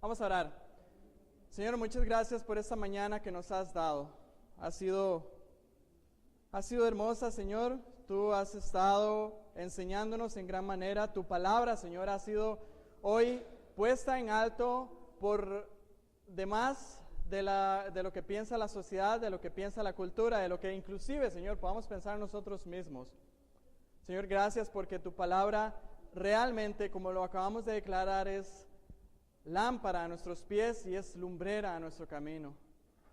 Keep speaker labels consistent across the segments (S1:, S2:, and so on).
S1: Vamos a orar. Señor, muchas gracias por esta mañana que nos has dado. Ha sido hermosa, Señor. Tú has estado enseñándonos en gran manera. Tu palabra, Señor, ha sido hoy puesta en alto por demás de lo que piensa la sociedad, de lo que piensa la cultura, de lo que inclusive, Señor, podamos pensar nosotros mismos. Señor, gracias porque tu palabra realmente, como lo acabamos de declarar, es lámpara a nuestros pies y es lumbrera a nuestro camino.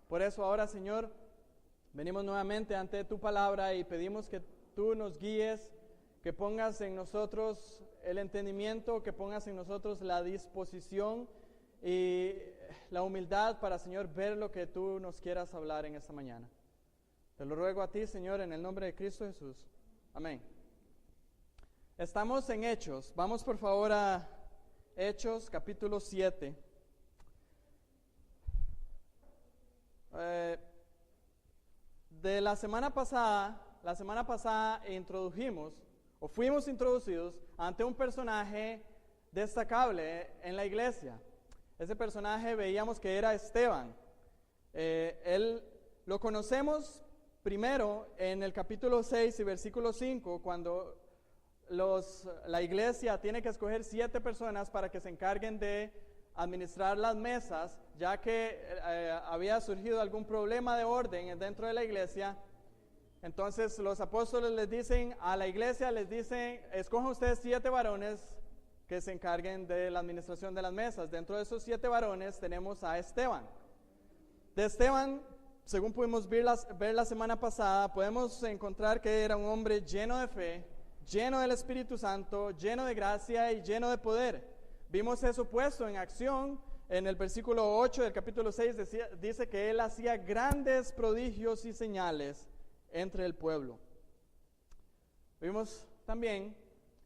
S1: Por eso ahora, Señor, venimos nuevamente ante tu palabra y pedimos que tú nos guíes, que pongas en nosotros el entendimiento, que pongas en nosotros la disposición y la humildad para, Señor, ver lo que tú nos quieras hablar en esta mañana. Te lo ruego a ti, Señor, en el nombre de Cristo Jesús. Amén. Estamos en Hechos. Vamos por favor a Hechos capítulo 7. De la semana pasada introdujimos, o fuimos introducidos ante un personaje destacable en la iglesia. Ese personaje veíamos que era Esteban. Él lo conocemos primero en el capítulo 6 y versículo 5, cuando la iglesia tiene que escoger 7 personas para que se encarguen de administrar las mesas, ya que había surgido algún problema de orden dentro de la iglesia. Entonces los apóstoles les dicen a la iglesia, les dicen, escojan ustedes 7 varones que se encarguen de la administración de las mesas. Dentro de esos 7 varones tenemos a Esteban. De Esteban, según pudimos ver la semana pasada, podemos encontrar que era un hombre lleno de fe, lleno del Espíritu Santo, lleno de gracia y lleno de poder. Vimos eso puesto en acción en el versículo 8 del capítulo 6, dice que él hacía grandes prodigios y señales entre el pueblo. Vimos también,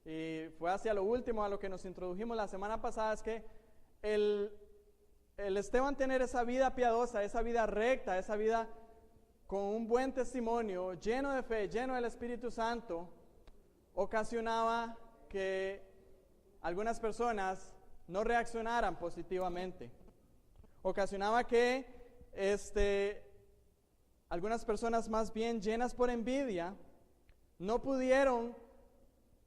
S1: y fue hacia lo último a lo que nos introdujimos la semana pasada, es que el Esteban tener esa vida piadosa, esa vida recta, esa vida con un buen testimonio, lleno de fe, lleno del Espíritu Santo, ocasionaba que algunas personas no reaccionaran positivamente. Ocasionaba que algunas personas más bien llenas por envidia no pudieron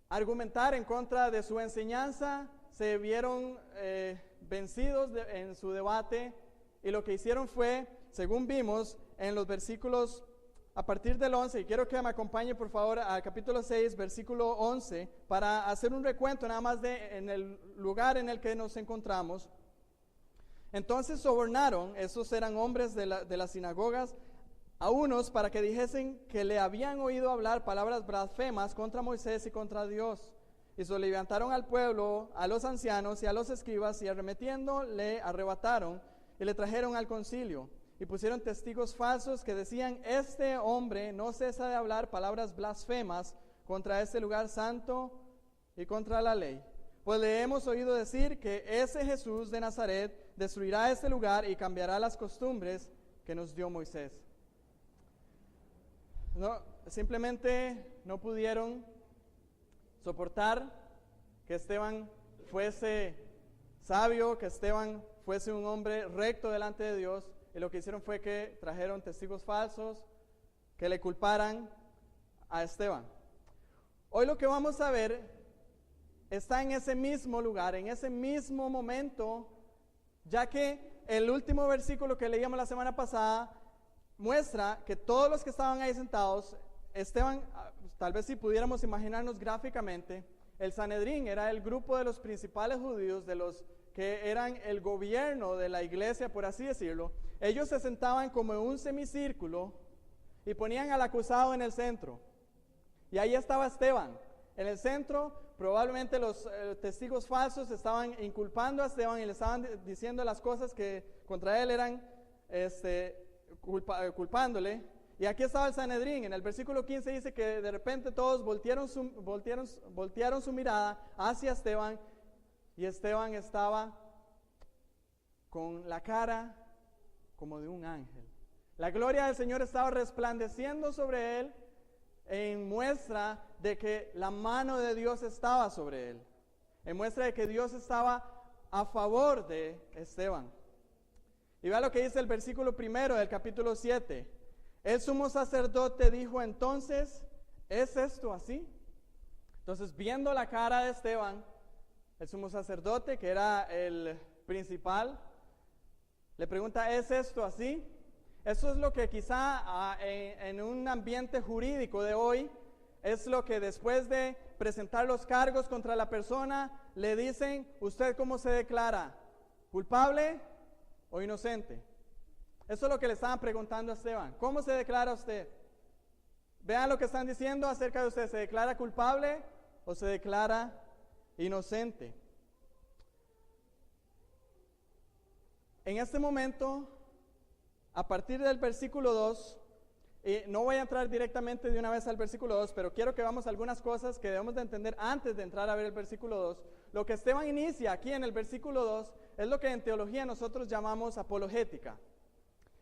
S1: argumentar en contra de su enseñanza, se vieron vencidos en su debate, y lo que hicieron fue, según vimos en los versículos a partir del 11, y quiero que me acompañe por favor al capítulo 6, versículo 11, para hacer un recuento nada más en el lugar en el que nos encontramos. Entonces sobornaron, esos eran hombres de las sinagogas, a unos para que dijesen que le habían oído hablar palabras blasfemas contra Moisés y contra Dios. Y se levantaron al pueblo, a los ancianos y a los escribas, y arremetiendo le arrebataron y le trajeron al concilio. Y pusieron testigos falsos que decían, este hombre no cesa de hablar palabras blasfemas contra este lugar santo y contra la ley. Pues le hemos oído decir que ese Jesús de Nazaret destruirá este lugar y cambiará las costumbres que nos dio Moisés. No, simplemente no pudieron soportar que Esteban fuese sabio, que Esteban fuese un hombre recto delante de Dios. Y lo que hicieron fue que trajeron testigos falsos que le culparan a Esteban. Hoy lo que vamos a ver está en ese mismo lugar, en ese mismo momento, ya que el último versículo que leíamos la semana pasada muestra que todos los que estaban ahí sentados, Esteban, tal vez si pudiéramos imaginarnos gráficamente, el Sanedrín era el grupo de los principales judíos, de los que eran el gobierno de la iglesia, por así decirlo. Ellos se sentaban como en un semicírculo y ponían al acusado en el centro. Y ahí estaba Esteban. En el centro, probablemente los testigos falsos estaban inculpando a Esteban y le estaban diciendo las cosas que contra él eran culpándole. Y aquí estaba el Sanedrín. En el versículo 15 dice que de repente todos voltearon su mirada hacia Esteban, y Esteban estaba con la cara como de un ángel. La gloria del Señor estaba resplandeciendo sobre él en muestra de que la mano de Dios estaba sobre él, en muestra de que Dios estaba a favor de Esteban. Y vea lo que dice el versículo 1 del capítulo 7. El sumo sacerdote dijo entonces, ¿es esto así? Entonces, viendo la cara de Esteban, el sumo sacerdote, que era el principal, le pregunta, ¿es esto así? Eso es lo que quizá en un ambiente jurídico de hoy, es lo que después de presentar los cargos contra la persona, le dicen, ¿usted cómo se declara? ¿Culpable o inocente? Eso es lo que le estaban preguntando a Esteban. ¿Cómo se declara usted? Vean lo que están diciendo acerca de usted. ¿Se declara culpable o se declara inocente? En este momento, a partir del versículo 2, no voy a entrar directamente de una vez al versículo 2, pero quiero que veamos algunas cosas que debemos de entender antes de entrar a ver el versículo 2. Lo que Esteban inicia aquí en el versículo 2 es lo que en teología nosotros llamamos apologética.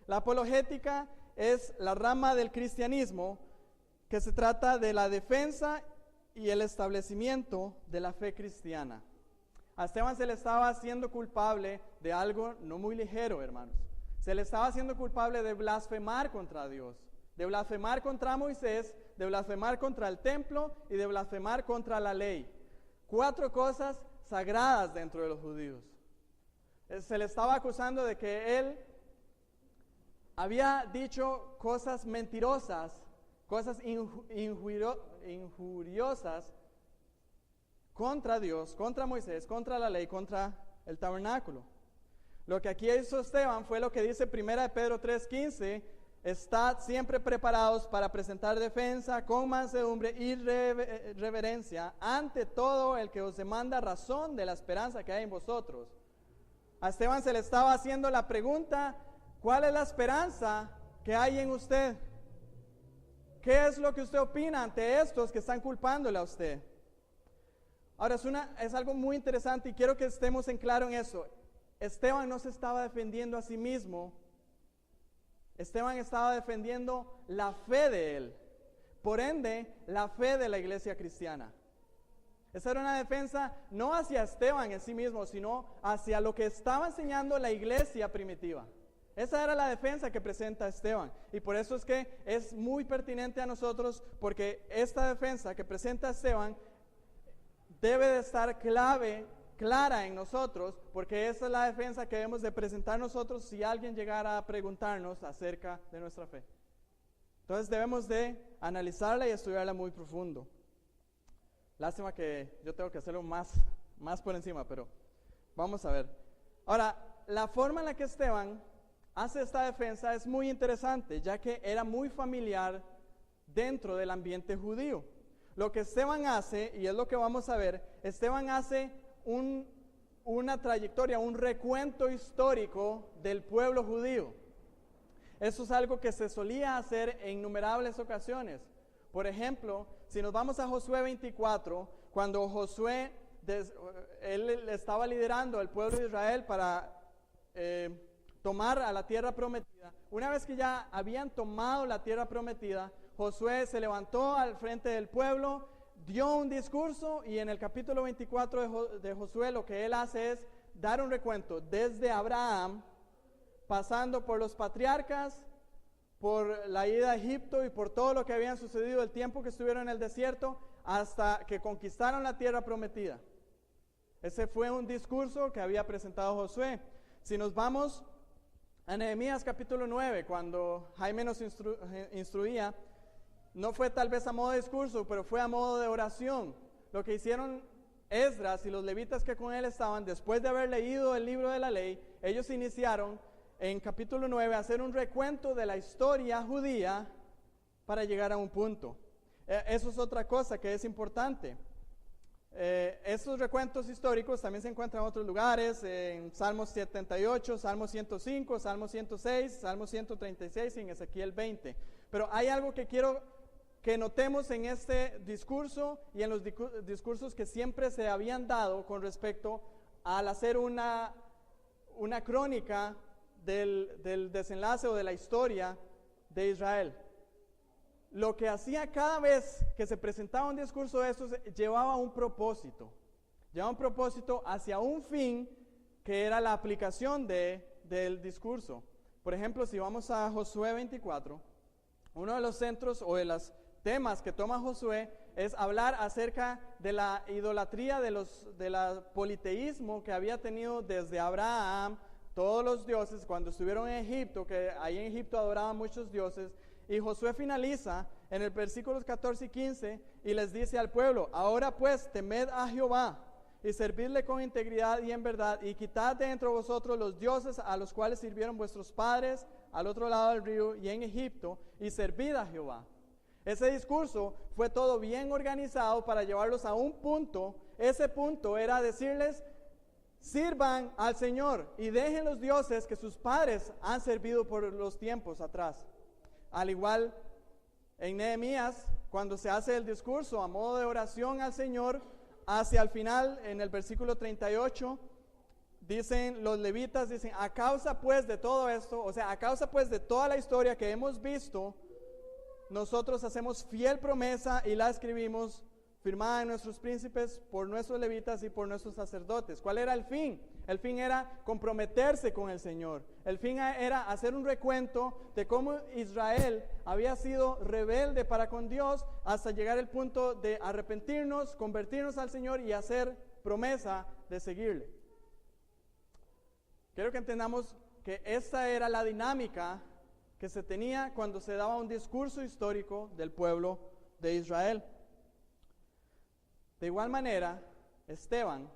S1: La apologética es la rama del cristianismo que se trata de la defensa y el establecimiento de la fe cristiana. A Esteban se le estaba haciendo culpable de algo no muy ligero, hermanos. Se le estaba haciendo culpable de blasfemar contra Dios, de blasfemar contra Moisés, de blasfemar contra el templo y de blasfemar contra la ley. 4 cosas sagradas dentro de los judíos. Se le estaba acusando de que él había dicho cosas mentirosas, cosas injuriosas contra Dios, contra Moisés, contra la ley, contra el tabernáculo. Lo que aquí hizo Esteban fue lo que dice 1 Pedro 3:15, estad siempre preparados para presentar defensa con mansedumbre y reverencia ante todo el que os demanda razón de la esperanza que hay en vosotros. A Esteban se le estaba haciendo la pregunta, ¿cuál es la esperanza que hay en usted? ¿Qué es lo que usted opina ante estos que están culpándole a usted? Ahora, es algo muy interesante y quiero que estemos en claro en eso. Esteban no se estaba defendiendo a sí mismo. Esteban estaba defendiendo la fe de él. Por ende, la fe de la iglesia cristiana. Esa era una defensa no hacia Esteban en sí mismo, sino hacia lo que estaba enseñando la iglesia primitiva. Esa era la defensa que presenta Esteban. Y por eso es que es muy pertinente a nosotros, porque esta defensa que presenta Esteban debe de estar clara en nosotros, porque esa es la defensa que debemos de presentar nosotros si alguien llegara a preguntarnos acerca de nuestra fe. Entonces debemos de analizarla y estudiarla muy profundo. Lástima que yo tengo que hacerlo más por encima, pero vamos a ver. Ahora, la forma en la que Esteban hace esta defensa es muy interesante, ya que era muy familiar dentro del ambiente judío. Lo que Esteban hace, y es lo que vamos a ver, Esteban hace una trayectoria, un recuento histórico del pueblo judío. Eso es algo que se solía hacer en innumerables ocasiones. Por ejemplo, si nos vamos a Josué 24, cuando Josué, él estaba liderando al pueblo de Israel para tomar a la tierra prometida. Una vez que ya habían tomado la tierra prometida, Josué se levantó al frente del pueblo, dio un discurso y en el capítulo 24 de Josué lo que él hace es dar un recuento desde Abraham, pasando por los patriarcas, por la ida a Egipto y por todo lo que habían sucedido el tiempo que estuvieron en el desierto hasta que conquistaron la tierra prometida. Ese fue un discurso que había presentado Josué. Si nos vamos a Nehemías capítulo 9, cuando Jaime nos instruía, no fue tal vez a modo de discurso, pero fue a modo de oración. Lo que hicieron Esdras y los levitas que con él estaban, después de haber leído el libro de la ley, ellos iniciaron en capítulo 9 a hacer un recuento de la historia judía para llegar a un punto. Eso es otra cosa que es importante. Estos recuentos históricos también se encuentran en otros lugares, en Salmos 78, Salmos 105, Salmos 106, Salmos 136 y en Ezequiel 20. Pero hay algo que quiero que notemos en este discurso y en los discursos que siempre se habían dado con respecto al hacer una crónica del desenlace o de la historia de Israel. Lo que hacía cada vez que se presentaba un discurso de estos llevaba un propósito hacia un fin que era la aplicación del discurso. Por ejemplo, si vamos a Josué 24, uno de los centros o de los temas que toma Josué es hablar acerca de la idolatría, del politeísmo que había tenido desde Abraham, todos los dioses, cuando estuvieron en Egipto, que ahí en Egipto adoraban muchos dioses. Y Josué finaliza en el versículos 14 y 15 y les dice al pueblo: ahora pues temed a Jehová y servidle con integridad y en verdad, y quitad de entre vosotros los dioses a los cuales sirvieron vuestros padres al otro lado del río y en Egipto, y servid a Jehová. Ese discurso fue todo bien organizado para llevarlos a un punto. Ese punto era decirles: sirvan al Señor y dejen los dioses que sus padres han servido por los tiempos atrás. Al igual en Nehemías, cuando se hace el discurso a modo de oración al Señor, hacia el final, en el versículo 38, dicen los levitas, dicen: a causa pues de todo esto, o sea, a causa pues de toda la historia que hemos visto, nosotros hacemos fiel promesa y la escribimos, firmada en nuestros príncipes, por nuestros levitas y por nuestros sacerdotes. ¿Cuál era el fin? El fin era comprometerse con el Señor. El fin era hacer un recuento de cómo Israel había sido rebelde para con Dios hasta llegar al punto de arrepentirnos, convertirnos al Señor y hacer promesa de seguirle. Quiero que entendamos que esta era la dinámica que se tenía cuando se daba un discurso histórico del pueblo de Israel. De igual manera, Esteban,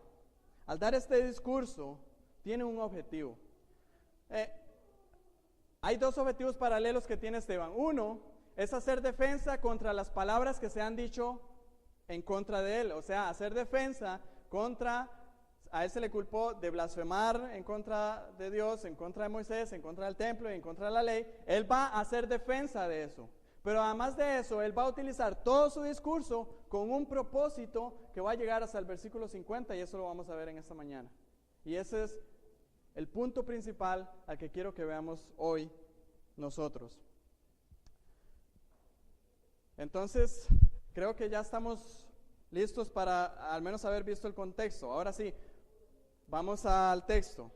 S1: al dar este discurso, tiene un objetivo. Hay dos objetivos paralelos que tiene Esteban. Uno es hacer defensa contra las palabras que se han dicho en contra de él. O sea, hacer defensa contra, a él se le culpó de blasfemar en contra de Dios, en contra de Moisés, en contra del templo y en contra de la ley. Él va a hacer defensa de eso. Pero además de eso, él va a utilizar todo su discurso con un propósito que va a llegar hasta el versículo 50, y eso lo vamos a ver en esta mañana. Y ese es el punto principal al que quiero que veamos hoy nosotros. Entonces, creo que ya estamos listos para al menos haber visto el contexto. Ahora sí, vamos al texto.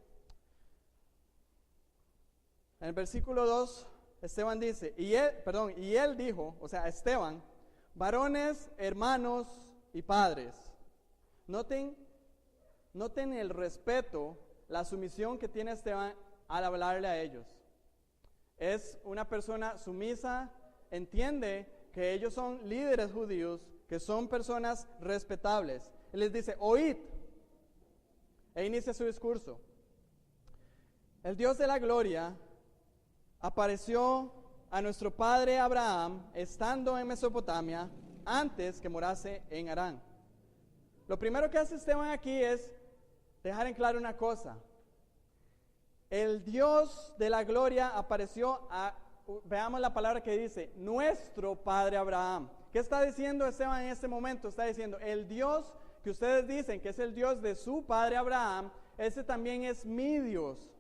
S1: En el versículo 2, Esteban dice, y él dijo, o sea, Esteban: varones, hermanos y padres. Noten el respeto, la sumisión que tiene Esteban al hablarle a ellos. Es una persona sumisa, entiende que ellos son líderes judíos, que son personas respetables. Él les dice: oíd, e inicia su discurso. El Dios de la gloria apareció a nuestro padre Abraham estando en Mesopotamia antes que morase en Harán. Lo primero que hace Esteban aquí es dejar en claro una cosa. El Dios de la gloria apareció veamos la palabra que dice, nuestro padre Abraham. ¿Qué está diciendo Esteban en este momento? Está diciendo: el Dios que ustedes dicen que es el Dios de su padre Abraham, ese también es mi Dios.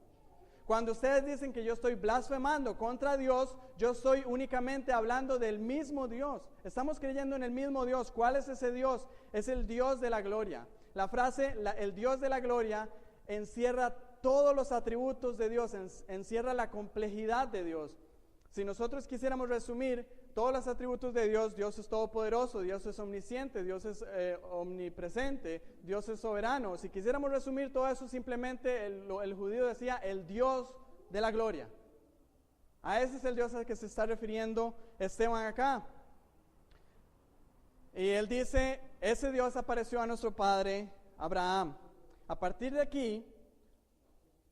S1: Cuando ustedes dicen que yo estoy blasfemando contra Dios, yo estoy únicamente hablando del mismo Dios. Estamos creyendo en el mismo Dios. ¿Cuál es ese Dios? Es el Dios de la gloria. La frase, el Dios de la gloria, encierra todos los atributos de Dios, encierra la complejidad de Dios. Si nosotros quisiéramos resumir todos los atributos de Dios: Dios es todopoderoso, Dios es omnisciente, Dios es omnipresente, Dios es soberano. Si quisiéramos resumir todo eso, simplemente el judío decía: el Dios de la gloria. A ese es el Dios al que se está refiriendo Esteban acá. Y él dice: ese Dios apareció a nuestro padre Abraham. A partir de aquí,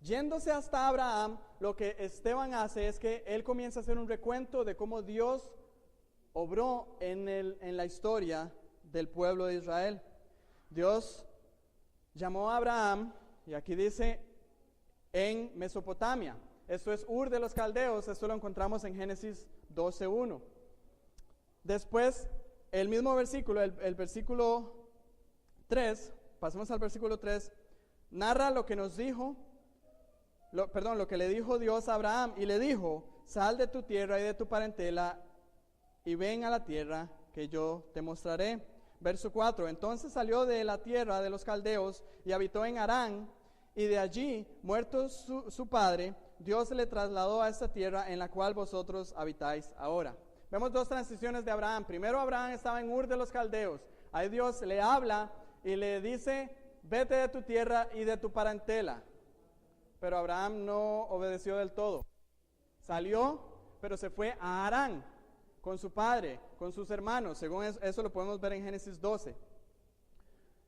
S1: yéndose hasta Abraham, lo que Esteban hace es que él comienza a hacer un recuento de cómo Dios obró en la historia del pueblo de Israel. Dios llamó a Abraham, y aquí dice, en Mesopotamia. Esto es Ur de los Caldeos. Esto lo encontramos en Génesis 12:1. Después, el mismo versículo, el versículo 3, pasemos al versículo 3, narra lo que nos dijo, lo que le dijo Dios a Abraham, y le dijo: sal de tu tierra y de tu parentela y ven a la tierra que yo te mostraré. Verso 4, entonces salió de la tierra de los caldeos y habitó en Harán, y de allí, muerto su padre, Dios le trasladó a esta tierra en la cual vosotros habitáis ahora. Vemos dos transiciones de Abraham. Primero Abraham estaba en Ur de los Caldeos. Ahí Dios le habla y le dice, vete de tu tierra y de tu parentela. Pero Abraham no obedeció del todo. Salió, pero se fue a Harán con su padre, con sus hermanos. Según eso lo podemos ver en Génesis 12.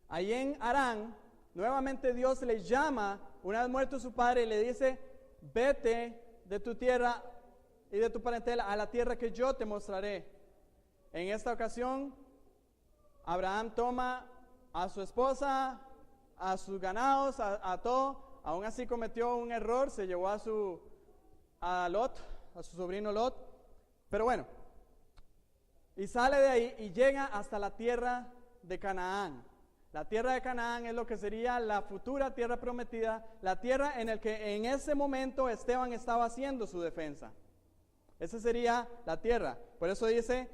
S1: Ahí en Harán, nuevamente Dios le llama, una vez muerto su padre, y le dice, vete de tu tierra y de tu parentela a la tierra que yo te mostraré. En esta ocasión, Abraham toma a su esposa, a sus ganados, a todo. Aún así cometió un error, se llevó a su sobrino Lot. Pero bueno, y sale de ahí y llega hasta la tierra de Canaán. La tierra de Canaán es lo que sería la futura tierra prometida, la tierra en la que en ese momento Esteban estaba haciendo su defensa. Esa sería la tierra. Por eso dice,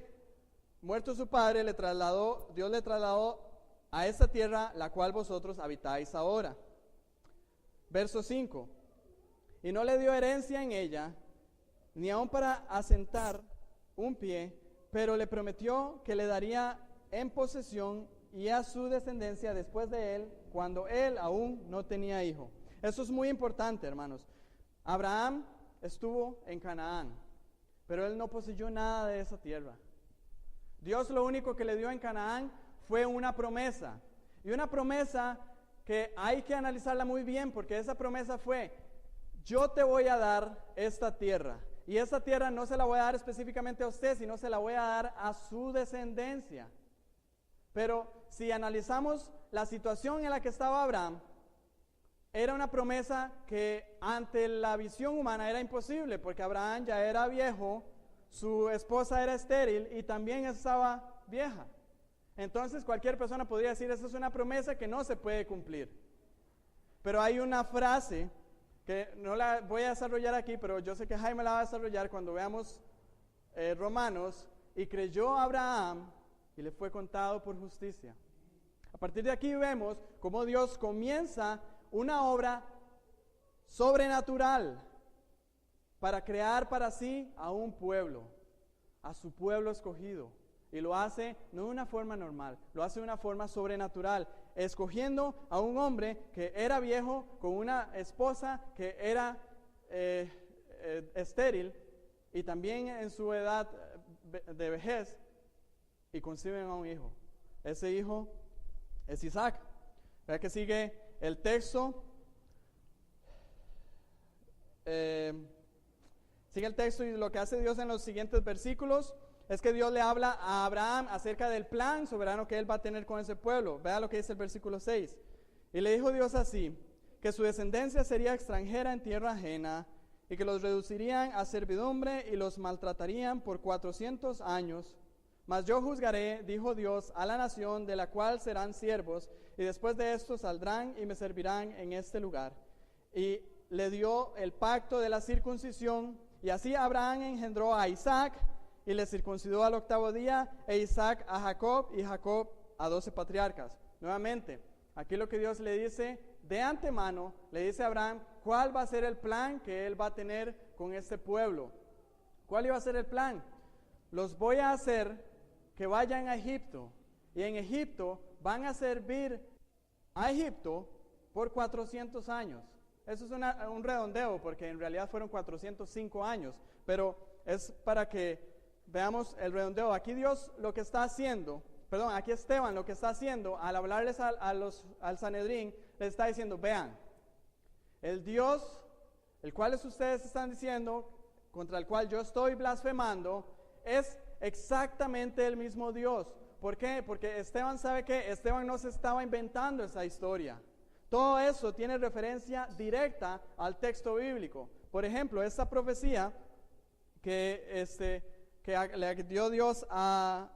S1: muerto su padre, Dios le trasladó a esa tierra, la cual vosotros habitáis ahora. Verso 5. Y no le dio herencia en ella, ni aun para asentar un pie, pero le prometió que le daría en posesión y a su descendencia después de él, cuando él aún no tenía hijo. Eso es muy importante, hermanos. Abraham estuvo en Canaán, pero él no poseyó nada de esa tierra. Dios lo único que le dio en Canaán fue una promesa, y una promesa que hay que analizarla muy bien, porque esa promesa fue, yo te voy a dar esta tierra, y esta tierra no se la voy a dar específicamente a usted, sino se la voy a dar a su descendencia. Pero si analizamos la situación en la que estaba Abraham, era una promesa que ante la visión humana era imposible, porque Abraham ya era viejo, su esposa era estéril y también estaba vieja. Entonces cualquier persona podría decir, esa es una promesa que no se puede cumplir. Pero hay una frase que no la voy a desarrollar aquí, pero yo sé que Jaime la va a desarrollar cuando veamos Romanos, y creyó Abraham y le fue contado por justicia. A partir de aquí vemos cómo Dios comienza una obra sobrenatural para crear para sí a un pueblo, a su pueblo escogido. Y lo hace no de una forma normal, lo hace de una forma sobrenatural, escogiendo a un hombre que era viejo con una esposa que era estéril y también en su edad de vejez, y conciben a un hijo. Ese hijo es Isaac. Vea que sigue el texto. Sigue el texto, y lo que hace Dios en los siguientes versículos es que Dios le habla a Abraham acerca del plan soberano que él va a tener con ese pueblo. Vea lo que dice el versículo 6. Y le dijo Dios así, que su descendencia sería extranjera en tierra ajena, y que los reducirían a servidumbre y los maltratarían por 400 años. Mas yo juzgaré, dijo Dios, a la nación de la cual serán siervos, y después de esto saldrán y me servirán en este lugar. Y le dio el pacto de la circuncisión, y así Abraham engendró a Isaac, y le circuncidó al 8º día, e Isaac a Jacob, y Jacob a 12 patriarcas. Nuevamente, aquí lo que Dios le dice de antemano, le dice a Abraham cuál va a ser el plan que él va a tener con este pueblo. ¿Cuál iba a ser el plan? Los voy a hacer que vayan a Egipto, y en Egipto van a servir a Egipto por 400 años. Eso es un redondeo, porque en realidad fueron 405 años, pero es para que veamos el redondeo. Aquí Dios lo que está haciendo, aquí Esteban lo que está haciendo al hablarles al Sanedrín, les está diciendo, vean, el Dios, el cual ustedes están diciendo, contra el cual yo estoy blasfemando, es exactamente el mismo Dios. ¿Por qué? Porque Esteban sabe que Esteban no se estaba inventando esa historia. Todo eso tiene referencia directa al texto bíblico. Por ejemplo, esta profecía que le dio Dios a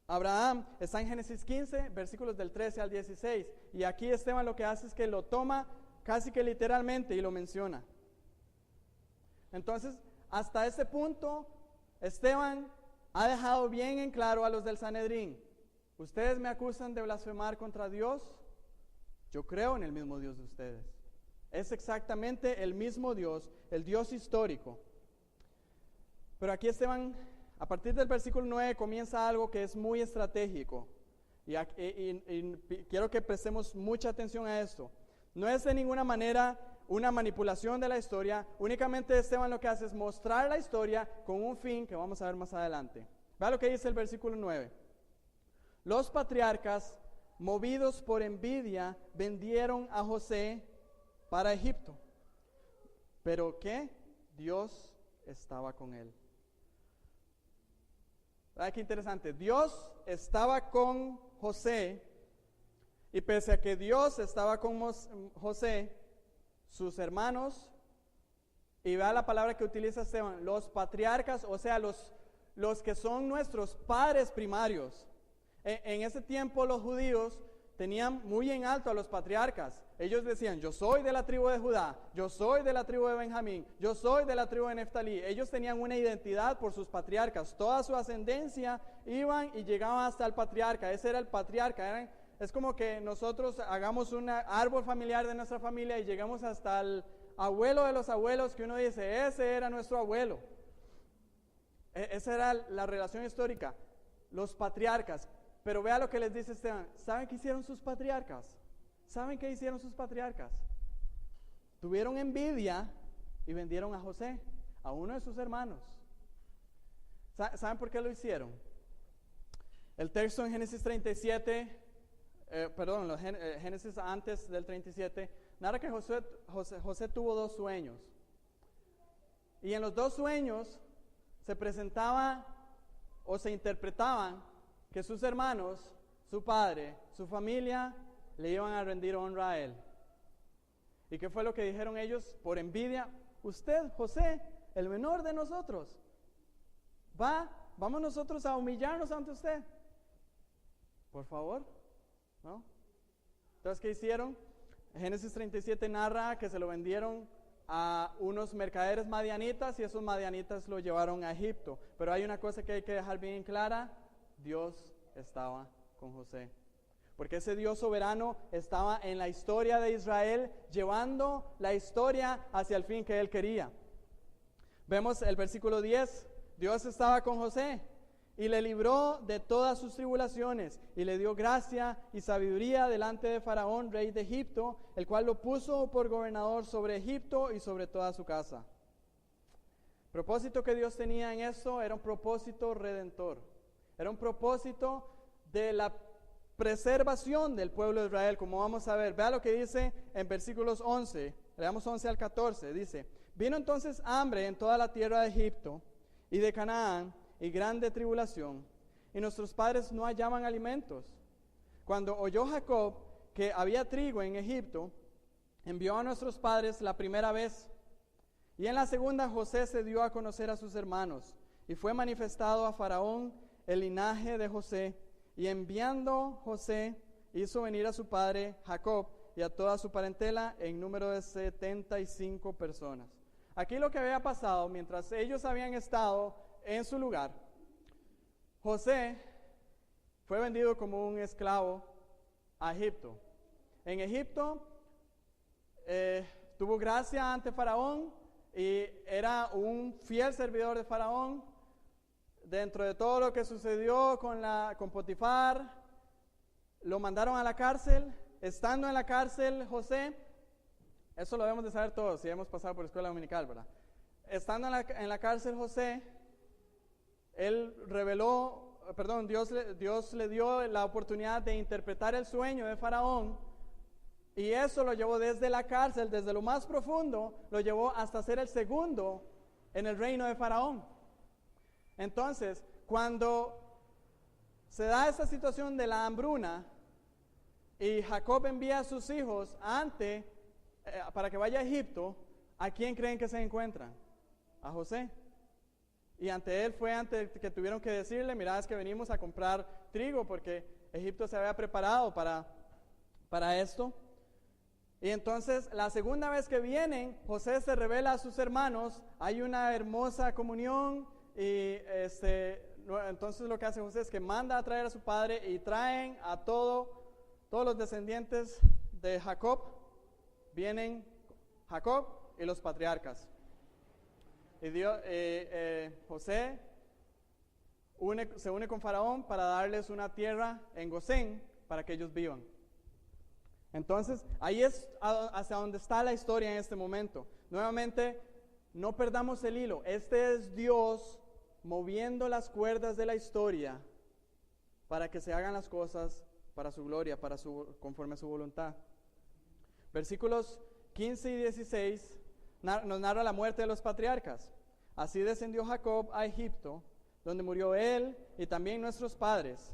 S1: Abraham está en Génesis 15, versículos del 13 al 16. Y aquí Esteban lo que hace es que lo toma casi que literalmente y lo menciona. Entonces, hasta ese punto, Esteban ha dejado bien en claro a los del Sanedrín: ustedes me acusan de blasfemar contra Dios, yo creo en el mismo Dios de ustedes. Es exactamente el mismo Dios, el Dios histórico. Pero aquí Esteban, a partir del versículo 9, comienza algo que es muy estratégico. Y quiero que prestemos mucha atención a esto. No es de ninguna manera una manipulación de la historia. Únicamente Esteban lo que hace es mostrar la historia con un fin que vamos a ver más adelante. Vea lo que dice el versículo 9. Los patriarcas, movidos por envidia, vendieron a José para Egipto. ¿Pero qué? Dios estaba con él. ¿Verdad qué interesante? Dios estaba con José, y pese a que Dios estaba con José, sus hermanos, y vea la palabra que utiliza Esteban, los patriarcas, o sea, los que son nuestros padres primarios. En ese tiempo los judíos tenían muy en alto a los patriarcas. Ellos decían, yo soy de la tribu de Judá, yo soy de la tribu de Benjamín, yo soy de la tribu de Neftalí. Ellos tenían una identidad por sus patriarcas. Toda su ascendencia iban y llegaban hasta el patriarca. Ese era el patriarca. Es como que nosotros hagamos un árbol familiar de nuestra familia y llegamos hasta el abuelo de los abuelos, que uno dice, ese era nuestro abuelo. Esa era la relación histórica, los patriarcas. Pero vea lo que les dice Esteban. ¿Saben qué hicieron sus patriarcas? ¿Saben qué hicieron sus patriarcas? Tuvieron envidia y vendieron a José, a uno de sus hermanos. ¿Saben por qué lo hicieron? El texto en Génesis 37, Génesis antes del 37, narra que José tuvo 2 sueños. Y en los 2 sueños se presentaba o se interpretaban que sus hermanos, su padre, su familia, le iban a rendir honra a él. ¿Y qué fue lo que dijeron ellos? Por envidia, usted, José, el menor de nosotros, vamos nosotros a humillarnos ante usted. Por favor, ¿no? Entonces, ¿qué hicieron? Génesis 37 narra que se lo vendieron a unos mercaderes madianitas y esos madianitas lo llevaron a Egipto. Pero hay una cosa que hay que dejar bien clara: Dios estaba con José, porque ese Dios soberano estaba en la historia de Israel, llevando la historia hacia el fin que él quería. Vemos el versículo 10, Dios estaba con José y le libró de todas sus tribulaciones y le dio gracia y sabiduría delante de Faraón, rey de Egipto, el cual lo puso por gobernador sobre Egipto y sobre toda su casa. El propósito que Dios tenía en esto era un propósito redentor. Era un propósito de la preservación del pueblo de Israel, como vamos a ver. Vea lo que dice en versículos 11, leamos 11 al 14, dice: vino entonces hambre en toda la tierra de Egipto y de Canaán, y grande tribulación, y nuestros padres no hallaban alimentos. Cuando oyó Jacob que había trigo en Egipto, envió a nuestros padres la primera vez, y en la segunda José se dio a conocer a sus hermanos, y fue manifestado a Faraón el linaje de José, y enviando José hizo venir a su padre Jacob y a toda su parentela en número de 75 personas. Aquí lo que había pasado mientras ellos habían estado en su lugar, José fue vendido como un esclavo a Egipto. En Egipto tuvo gracia ante Faraón y era un fiel servidor de Faraón. Dentro de todo lo que sucedió con Potifar, lo mandaron a la cárcel. Estando en la cárcel, José, eso lo debemos de saber todos si hemos pasado por escuela dominical, ¿verdad? Estando en la cárcel, José, Dios le dio la oportunidad de interpretar el sueño de Faraón, y eso lo llevó desde la cárcel, desde lo más profundo, lo llevó hasta ser el segundo en el reino de Faraón. Entonces, cuando se da esta situación de la hambruna y Jacob envía a sus hijos para que vaya a Egipto, ¿a quién creen que se encuentran? A José. Y ante él fue antes que tuvieron que decirle: mira, es que venimos a comprar trigo, porque Egipto se había preparado para esto. Y entonces la segunda vez que vienen, José se revela a sus hermanos, hay una hermosa comunión. Y entonces lo que hace José es que manda a traer a su padre, y traen a todos los descendientes de Jacob, vienen Jacob y los patriarcas. Y José se une con Faraón para darles una tierra en Gosén para que ellos vivan. Entonces, ahí es hacia donde está la historia en este momento. Nuevamente, no perdamos el hilo. Este es Dios moviendo las cuerdas de la historia para que se hagan las cosas para su gloria, conforme a su voluntad. Versículos 15 y 16 nos narra la muerte de los patriarcas. Así descendió Jacob a Egipto, donde murió él y también nuestros padres,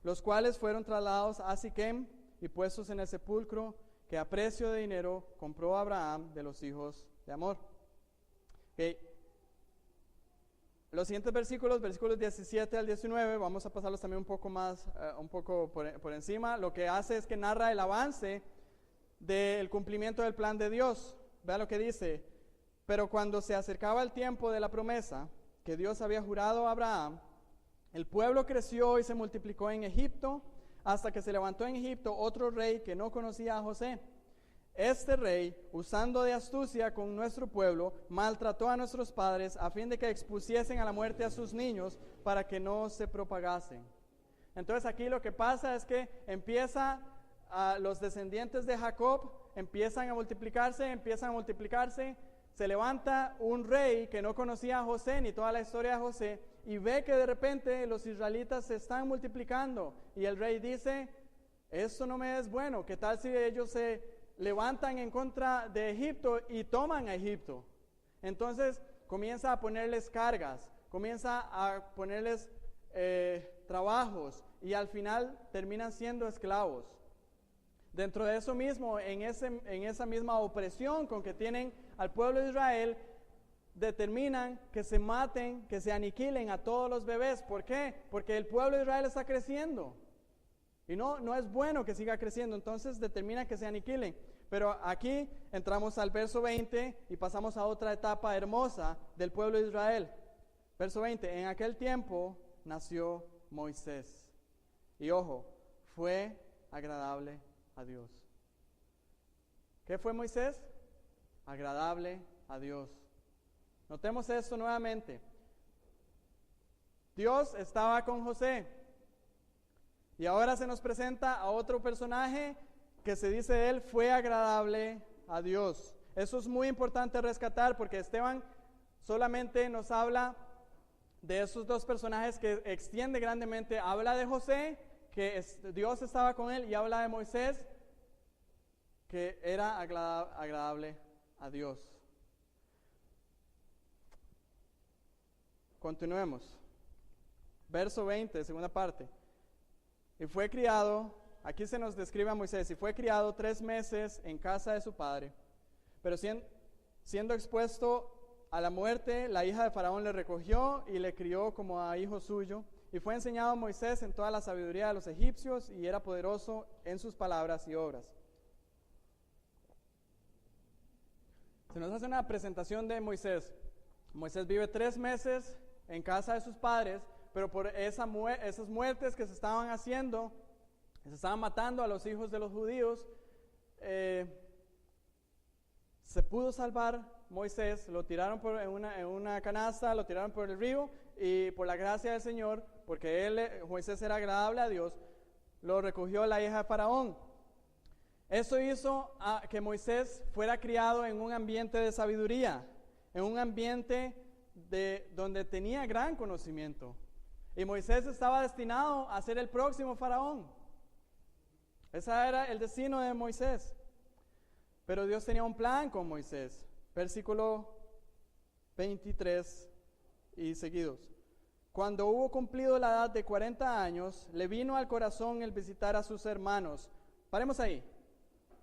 S1: los cuales fueron trasladados a Siquem y puestos en el sepulcro que a precio de dinero compró Abraham de los hijos de Amor. Okay. Los siguientes versículos 17 al 19, vamos a pasarlos también un poco por encima. Lo que hace es que narra el avance del cumplimiento del plan de Dios. Vean lo que dice: pero cuando se acercaba el tiempo de la promesa que Dios había jurado a Abraham, el pueblo creció y se multiplicó en Egipto, hasta que se levantó en Egipto otro rey que no conocía a José. Este rey, usando de astucia con nuestro pueblo, maltrató a nuestros padres a fin de que expusiesen a la muerte a sus niños para que no se propagasen. Entonces aquí lo que pasa es que los descendientes de Jacob empiezan a multiplicarse, se levanta un rey que no conocía a José ni toda la historia de José y ve que de repente los israelitas se están multiplicando y el rey dice: esto no me es bueno, ¿qué tal si ellos se levantan en contra de Egipto y toman a Egipto? Entonces comienza a ponerles cargas, comienza a ponerles trabajos y al final terminan siendo esclavos. Dentro de eso mismo, en esa misma opresión con que tienen al pueblo de Israel, determinan que se maten, que se aniquilen a todos los bebés. ¿Por qué? Porque el pueblo de Israel está creciendo y no es bueno que siga creciendo, entonces determinan que se aniquilen. Pero aquí entramos al verso 20 y pasamos a otra etapa hermosa del pueblo de Israel. Verso 20: en aquel tiempo nació Moisés y ojo, fue agradable a Dios. ¿Qué fue Moisés? Agradable a Dios. Notemos esto nuevamente. Dios estaba con José y ahora se nos presenta a otro personaje que se dice de él: fue agradable a Dios. Eso es muy importante rescatar porque Esteban solamente nos habla de esos dos personajes que extiende grandemente. Habla de José, que Dios estaba con él, y habla de Moisés, que era agradable a Dios. Continuemos. Verso 20, segunda parte. Y fue criado, aquí se nos describe a Moisés, y fue criado 3 meses en casa de su padre, pero siendo expuesto a la muerte, la hija de Faraón le recogió y le crió como a hijo suyo. Y fue enseñado a Moisés en toda la sabiduría de los egipcios, y era poderoso en sus palabras y obras. Se nos hace una presentación de Moisés. Moisés vive 3 meses en casa de sus padres, pero por esas muertes que se estaban haciendo, se estaban matando a los hijos de los judíos, se pudo salvar Moisés. Lo tiraron en una canasta, lo tiraron por el río, y por la gracia del Señor, porque Moisés era agradable a Dios, lo recogió la hija de Faraón. Eso hizo que Moisés fuera criado en un ambiente de sabiduría, en un ambiente donde tenía gran conocimiento. Y Moisés estaba destinado a ser el próximo Faraón. Ese era el destino de Moisés. Pero Dios tenía un plan con Moisés. Versículo 23 y seguidos. Cuando hubo cumplido la edad de 40 años, le vino al corazón el visitar a sus hermanos. Paremos ahí.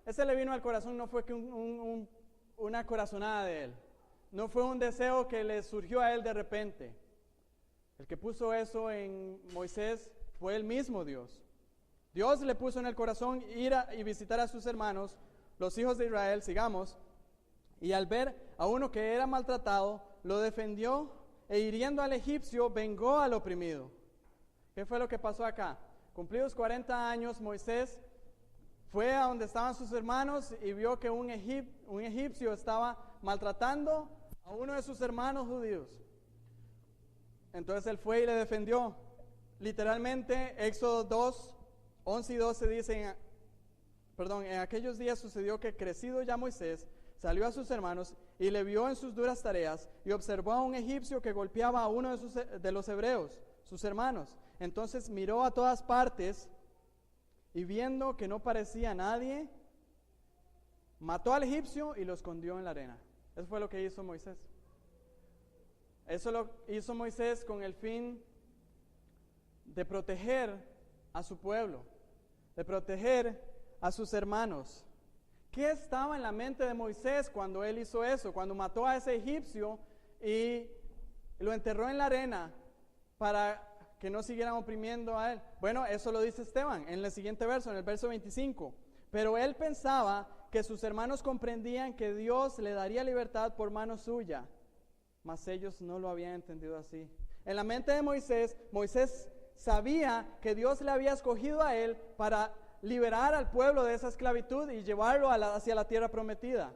S1: Ese le vino al corazón no fue que una corazonada de él. No fue un deseo que le surgió a él de repente. El que puso eso en Moisés fue el mismo Dios. Dios le puso en el corazón ir y visitar a sus hermanos, los hijos de Israel. Sigamos. Y al ver a uno que era maltratado, lo defendió, e hiriendo al egipcio, vengó al oprimido. ¿Qué fue lo que pasó acá? Cumplidos 40 años, Moisés fue a donde estaban sus hermanos y vio que un egipcio estaba maltratando a uno de sus hermanos judíos. Entonces él fue y le defendió. Literalmente, Éxodo 2, 11 y 12 dicen, en aquellos días sucedió que crecido ya Moisés, salió a sus hermanos y le vio en sus duras tareas y observó a un egipcio que golpeaba a uno de los hebreos, sus hermanos. Entonces miró a todas partes y viendo que no parecía nadie, mató al egipcio y lo escondió en la arena. Eso fue lo que hizo Moisés. Eso lo hizo Moisés con el fin de proteger a su pueblo, de proteger a sus hermanos. ¿Qué estaba en la mente de Moisés cuando él hizo eso? Cuando mató a ese egipcio y lo enterró en la arena para que no siguieran oprimiendo a él. Bueno, eso lo dice Esteban en el siguiente verso, en el verso 25. Pero él pensaba que sus hermanos comprendían que Dios le daría libertad por mano suya, mas ellos no lo habían entendido así. En la mente de Moisés, Moisés sabía que Dios le había escogido a él para liberar al pueblo de esa esclavitud y llevarlo hacia la tierra prometida.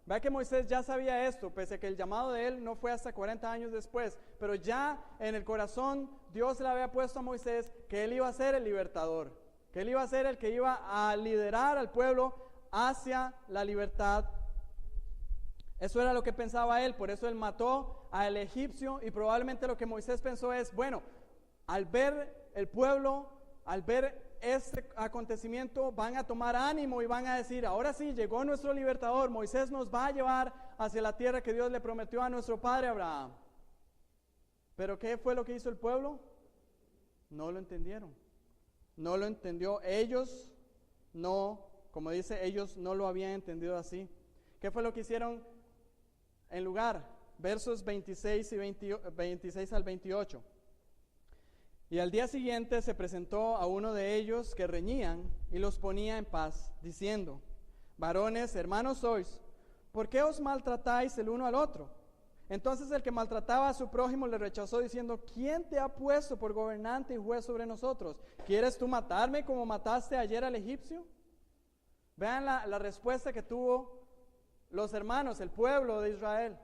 S1: Vea que Moisés ya sabía esto, pese a que el llamado de él no fue hasta 40 años después, pero ya en el corazón Dios le había puesto a Moisés que él iba a ser el libertador, que él iba a ser el que iba a liderar al pueblo hacia la libertad. Eso era lo que pensaba él, por eso él mató al egipcio y probablemente lo que Moisés pensó es, bueno, al ver el pueblo, al ver este acontecimiento, van a tomar ánimo y van a decir, ahora sí, llegó nuestro libertador, Moisés nos va a llevar hacia la tierra que Dios le prometió a nuestro padre Abraham. Pero ¿qué fue lo que hizo el pueblo? No lo entendieron, no lo entendió. Ellos no, como dice, ellos no lo habían entendido así. ¿Qué fue lo que hicieron en lugar? Versos 26 al 28. Y al día siguiente se presentó a uno de ellos que reñían y los ponía en paz, diciendo, varones, hermanos sois, ¿por qué os maltratáis el uno al otro? Entonces el que maltrataba a su prójimo le rechazó diciendo, ¿quién te ha puesto por gobernante y juez sobre nosotros? ¿Quieres tú matarme como mataste ayer al egipcio? Vean la respuesta que tuvo los hermanos, el pueblo de Israel.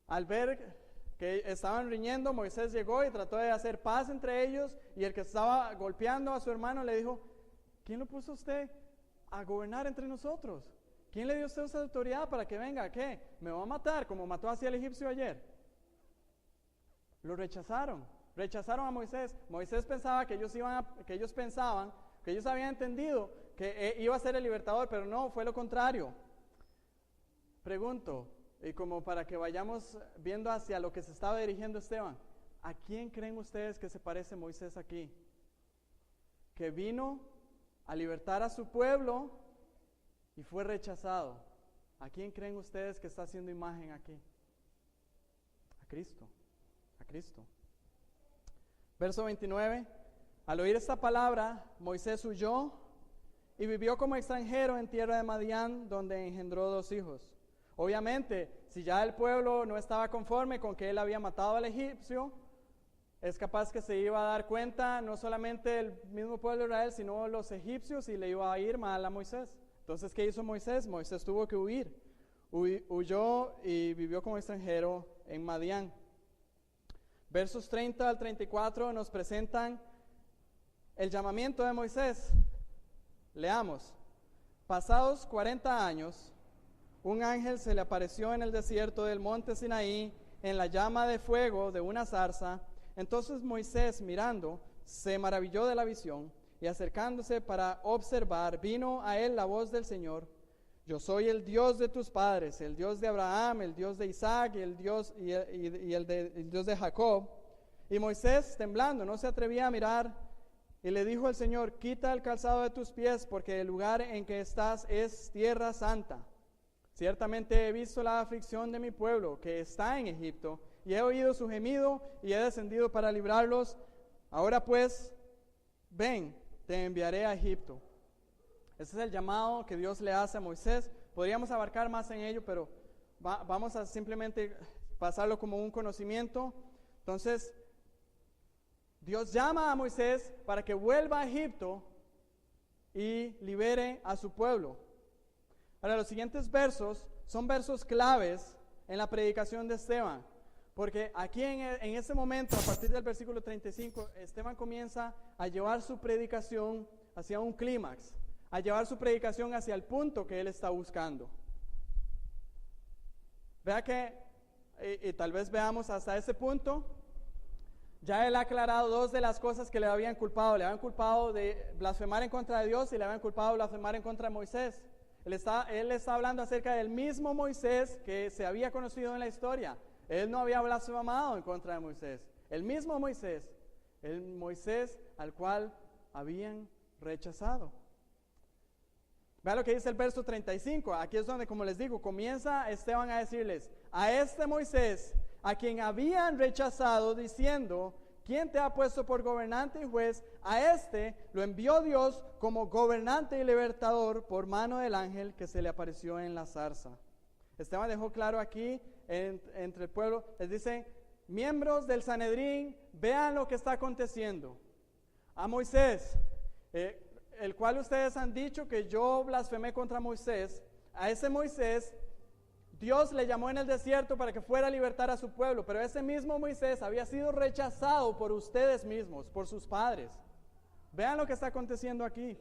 S1: Al ver que estaban riñendo, Moisés llegó y trató de hacer paz entre ellos, y el que estaba golpeando a su hermano le dijo, ¿quién lo puso a usted a gobernar entre nosotros? ¿Quién le dio a usted esa autoridad para que venga? ¿Qué? ¿Me va a matar como mató hacia el egipcio ayer? Lo rechazaron a Moisés. Moisés pensaba que ellos pensaban, que ellos habían entendido que iba a ser el libertador, pero no, fue lo contrario. Pregunto, y como para que vayamos viendo hacia lo que se estaba dirigiendo Esteban, ¿a quién creen ustedes que se parece Moisés aquí? Que vino a libertar a su pueblo y fue rechazado. ¿A quién creen ustedes que está haciendo imagen aquí? A Cristo, a Cristo. Verso 29, al oír esta palabra, Moisés huyó y vivió como extranjero en tierra de Madián, donde engendró 2 hijos. Obviamente, si ya el pueblo no estaba conforme con que él había matado al egipcio, es capaz que se iba a dar cuenta no solamente el mismo pueblo de Israel, sino los egipcios, y le iba a ir mal a Moisés. Entonces, ¿qué hizo Moisés? Moisés tuvo que huir. Huyó y vivió como extranjero en Madián. Versos 30 al 34 nos presentan el llamamiento de Moisés. Leamos. Pasados 40 años, un ángel se le apareció en el desierto del monte Sinaí en la llama de fuego de una zarza. Entonces Moisés, mirando, se maravilló de la visión, y acercándose para observar, vino a él la voz del Señor. Yo soy el Dios de tus padres, el Dios de Abraham, el Dios de Isaac y el Dios de Jacob. Y Moisés, temblando, no se atrevía a mirar, y le dijo al Señor, quita el calzado de tus pies, porque el lugar en que estás es tierra santa. Ciertamente he visto la aflicción de mi pueblo que está en Egipto, y he oído su gemido, y he descendido para librarlos. Ahora pues, ven, te enviaré a Egipto. Ese es el llamado que Dios le hace a Moisés. Podríamos abarcar más en ello, pero vamos a simplemente pasarlo como un conocimiento. Entonces, Dios llama a Moisés para que vuelva a Egipto y libere a su pueblo. Ahora, los siguientes versos son versos claves en la predicación de Esteban, porque aquí en ese momento, a partir del versículo 35, Esteban comienza a llevar su predicación hacia un clímax, a llevar su predicación hacia el punto que él está buscando. Vea que, y tal vez veamos hasta ese punto, ya él ha aclarado dos de las cosas que le habían culpado. Le habían culpado de blasfemar en contra de Dios y le habían culpado de blasfemar en contra de Moisés. Él está hablando acerca del mismo Moisés que se había conocido en la historia. Él no había blasfemado en contra de Moisés. El mismo Moisés, el Moisés al cual habían rechazado. Vean lo que dice el verso 35. Aquí es donde, como les digo, comienza Esteban a decirles: a este Moisés, a quien habían rechazado, diciendo: ¿quién te ha puesto por gobernante y juez? A este lo envió Dios como gobernante y libertador por mano del ángel que se le apareció en la zarza. Esteban dejó claro aquí entre el pueblo, les dice: miembros del Sanedrín, vean lo que está aconteciendo. A Moisés, el cual ustedes han dicho que yo blasfemé contra Moisés, a ese Moisés Dios le llamó en el desierto para que fuera a libertar a su pueblo, pero ese mismo Moisés había sido rechazado por ustedes mismos, por sus padres. Vean lo que está aconteciendo aquí.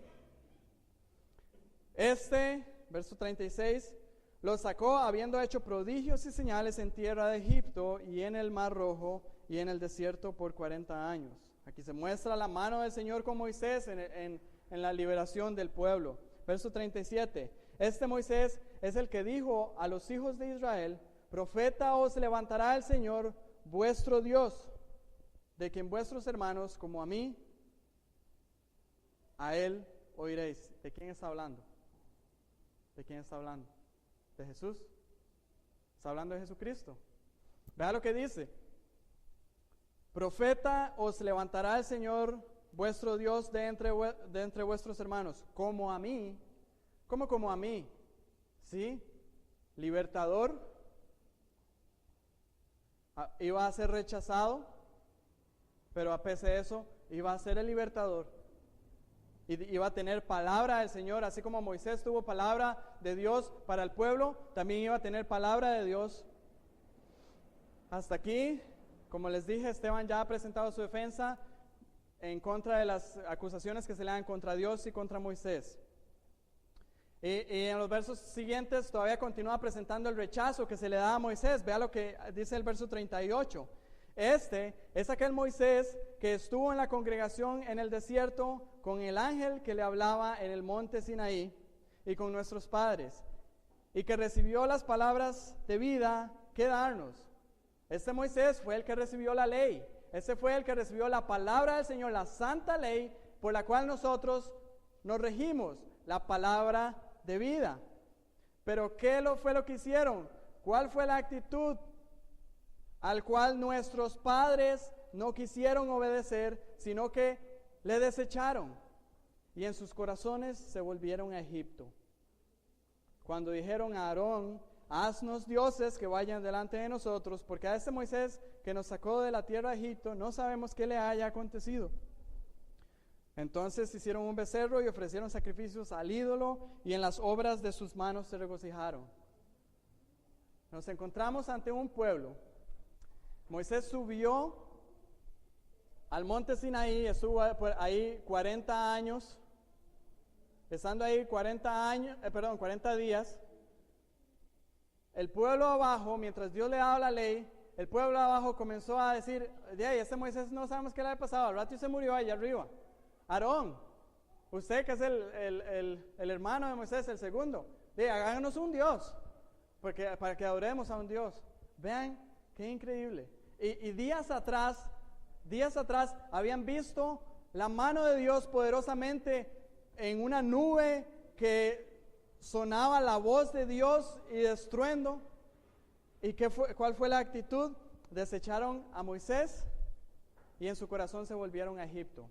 S1: Verso 36, lo sacó habiendo hecho prodigios y señales en tierra de Egipto y en el Mar Rojo y en el desierto por 40 años. Aquí se muestra la mano del Señor con Moisés en la liberación del pueblo. Verso 37, este Moisés es el que dijo a los hijos de Israel: profeta os levantará el Señor vuestro Dios, de quien vuestros hermanos como a mí, a él oiréis. ¿De quién está hablando? ¿De quién está hablando? ¿De Jesús? Está hablando de Jesucristo. Vea lo que dice: profeta os levantará el Señor vuestro Dios de entre vuestros hermanos, como a mí. ¿Cómo como a mí? ¿Sí? Libertador. Iba a ser rechazado, pero a pesar de eso, iba a ser el libertador. Y iba a tener palabra del Señor, así como Moisés tuvo palabra de Dios para el pueblo, también iba a tener palabra de Dios. Hasta aquí, como les dije, Esteban ya ha presentado su defensa en contra de las acusaciones que se le dan contra Dios y contra Moisés. Y en los versos siguientes todavía continúa presentando el rechazo que se le da a Moisés. Vea lo que dice el verso 38. Este es aquel Moisés que estuvo en la congregación en el desierto con el ángel que le hablaba en el monte Sinaí y con nuestros padres, y que recibió las palabras de vida que darnos. Este Moisés fue el que recibió la ley. Ese fue el que recibió la palabra del Señor, la santa ley por la cual nosotros nos regimos, la palabra de vida. Pero ¿qué fue lo que hicieron? ¿Cuál fue la actitud al cual nuestros padres no quisieron obedecer, sino que le desecharon? Y en sus corazones se volvieron a Egipto. Cuando dijeron a Aarón: haznos dioses que vayan delante de nosotros, porque a este Moisés que nos sacó de la tierra de Egipto no sabemos qué le haya acontecido. Entonces hicieron un becerro y ofrecieron sacrificios al ídolo, y en las obras de sus manos se regocijaron. Nos encontramos ante un pueblo. Moisés subió al monte Sinaí, estuvo ahí 40 años, estando ahí 40 días. El pueblo abajo, mientras Dios le daba la ley, el pueblo abajo comenzó a decir: este Moisés no sabemos qué le ha pasado, al rato se murió allá arriba. Aarón, usted que es el hermano de Moisés, el segundo, háganos un Dios, para que adoremos a un Dios. Vean qué increíble. Y días atrás habían visto la mano de Dios poderosamente en una nube que sonaba la voz de Dios y de estruendo. ¿Y cuál fue la actitud? Desecharon a Moisés y en su corazón se volvieron a Egipto.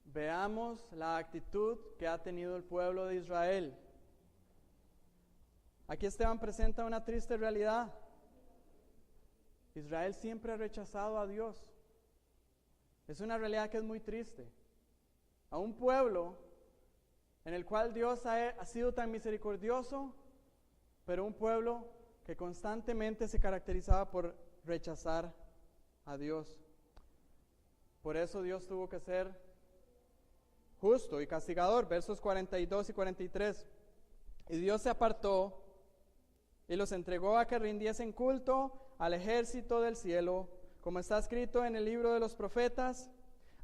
S1: Veamos la actitud que ha tenido el pueblo de Israel. Aquí Esteban presenta una triste realidad. Israel siempre ha rechazado a Dios. Es una realidad que es muy triste. a un pueblo en el cual Dios ha sido tan misericordioso, pero un pueblo que constantemente se caracterizaba por rechazar a Dios. Por eso Dios tuvo que ser justo y castigador. Versos 42 y 43. Y Dios se apartó y los entregó a que rindiesen culto al ejército del cielo, como está escrito en el libro de los profetas.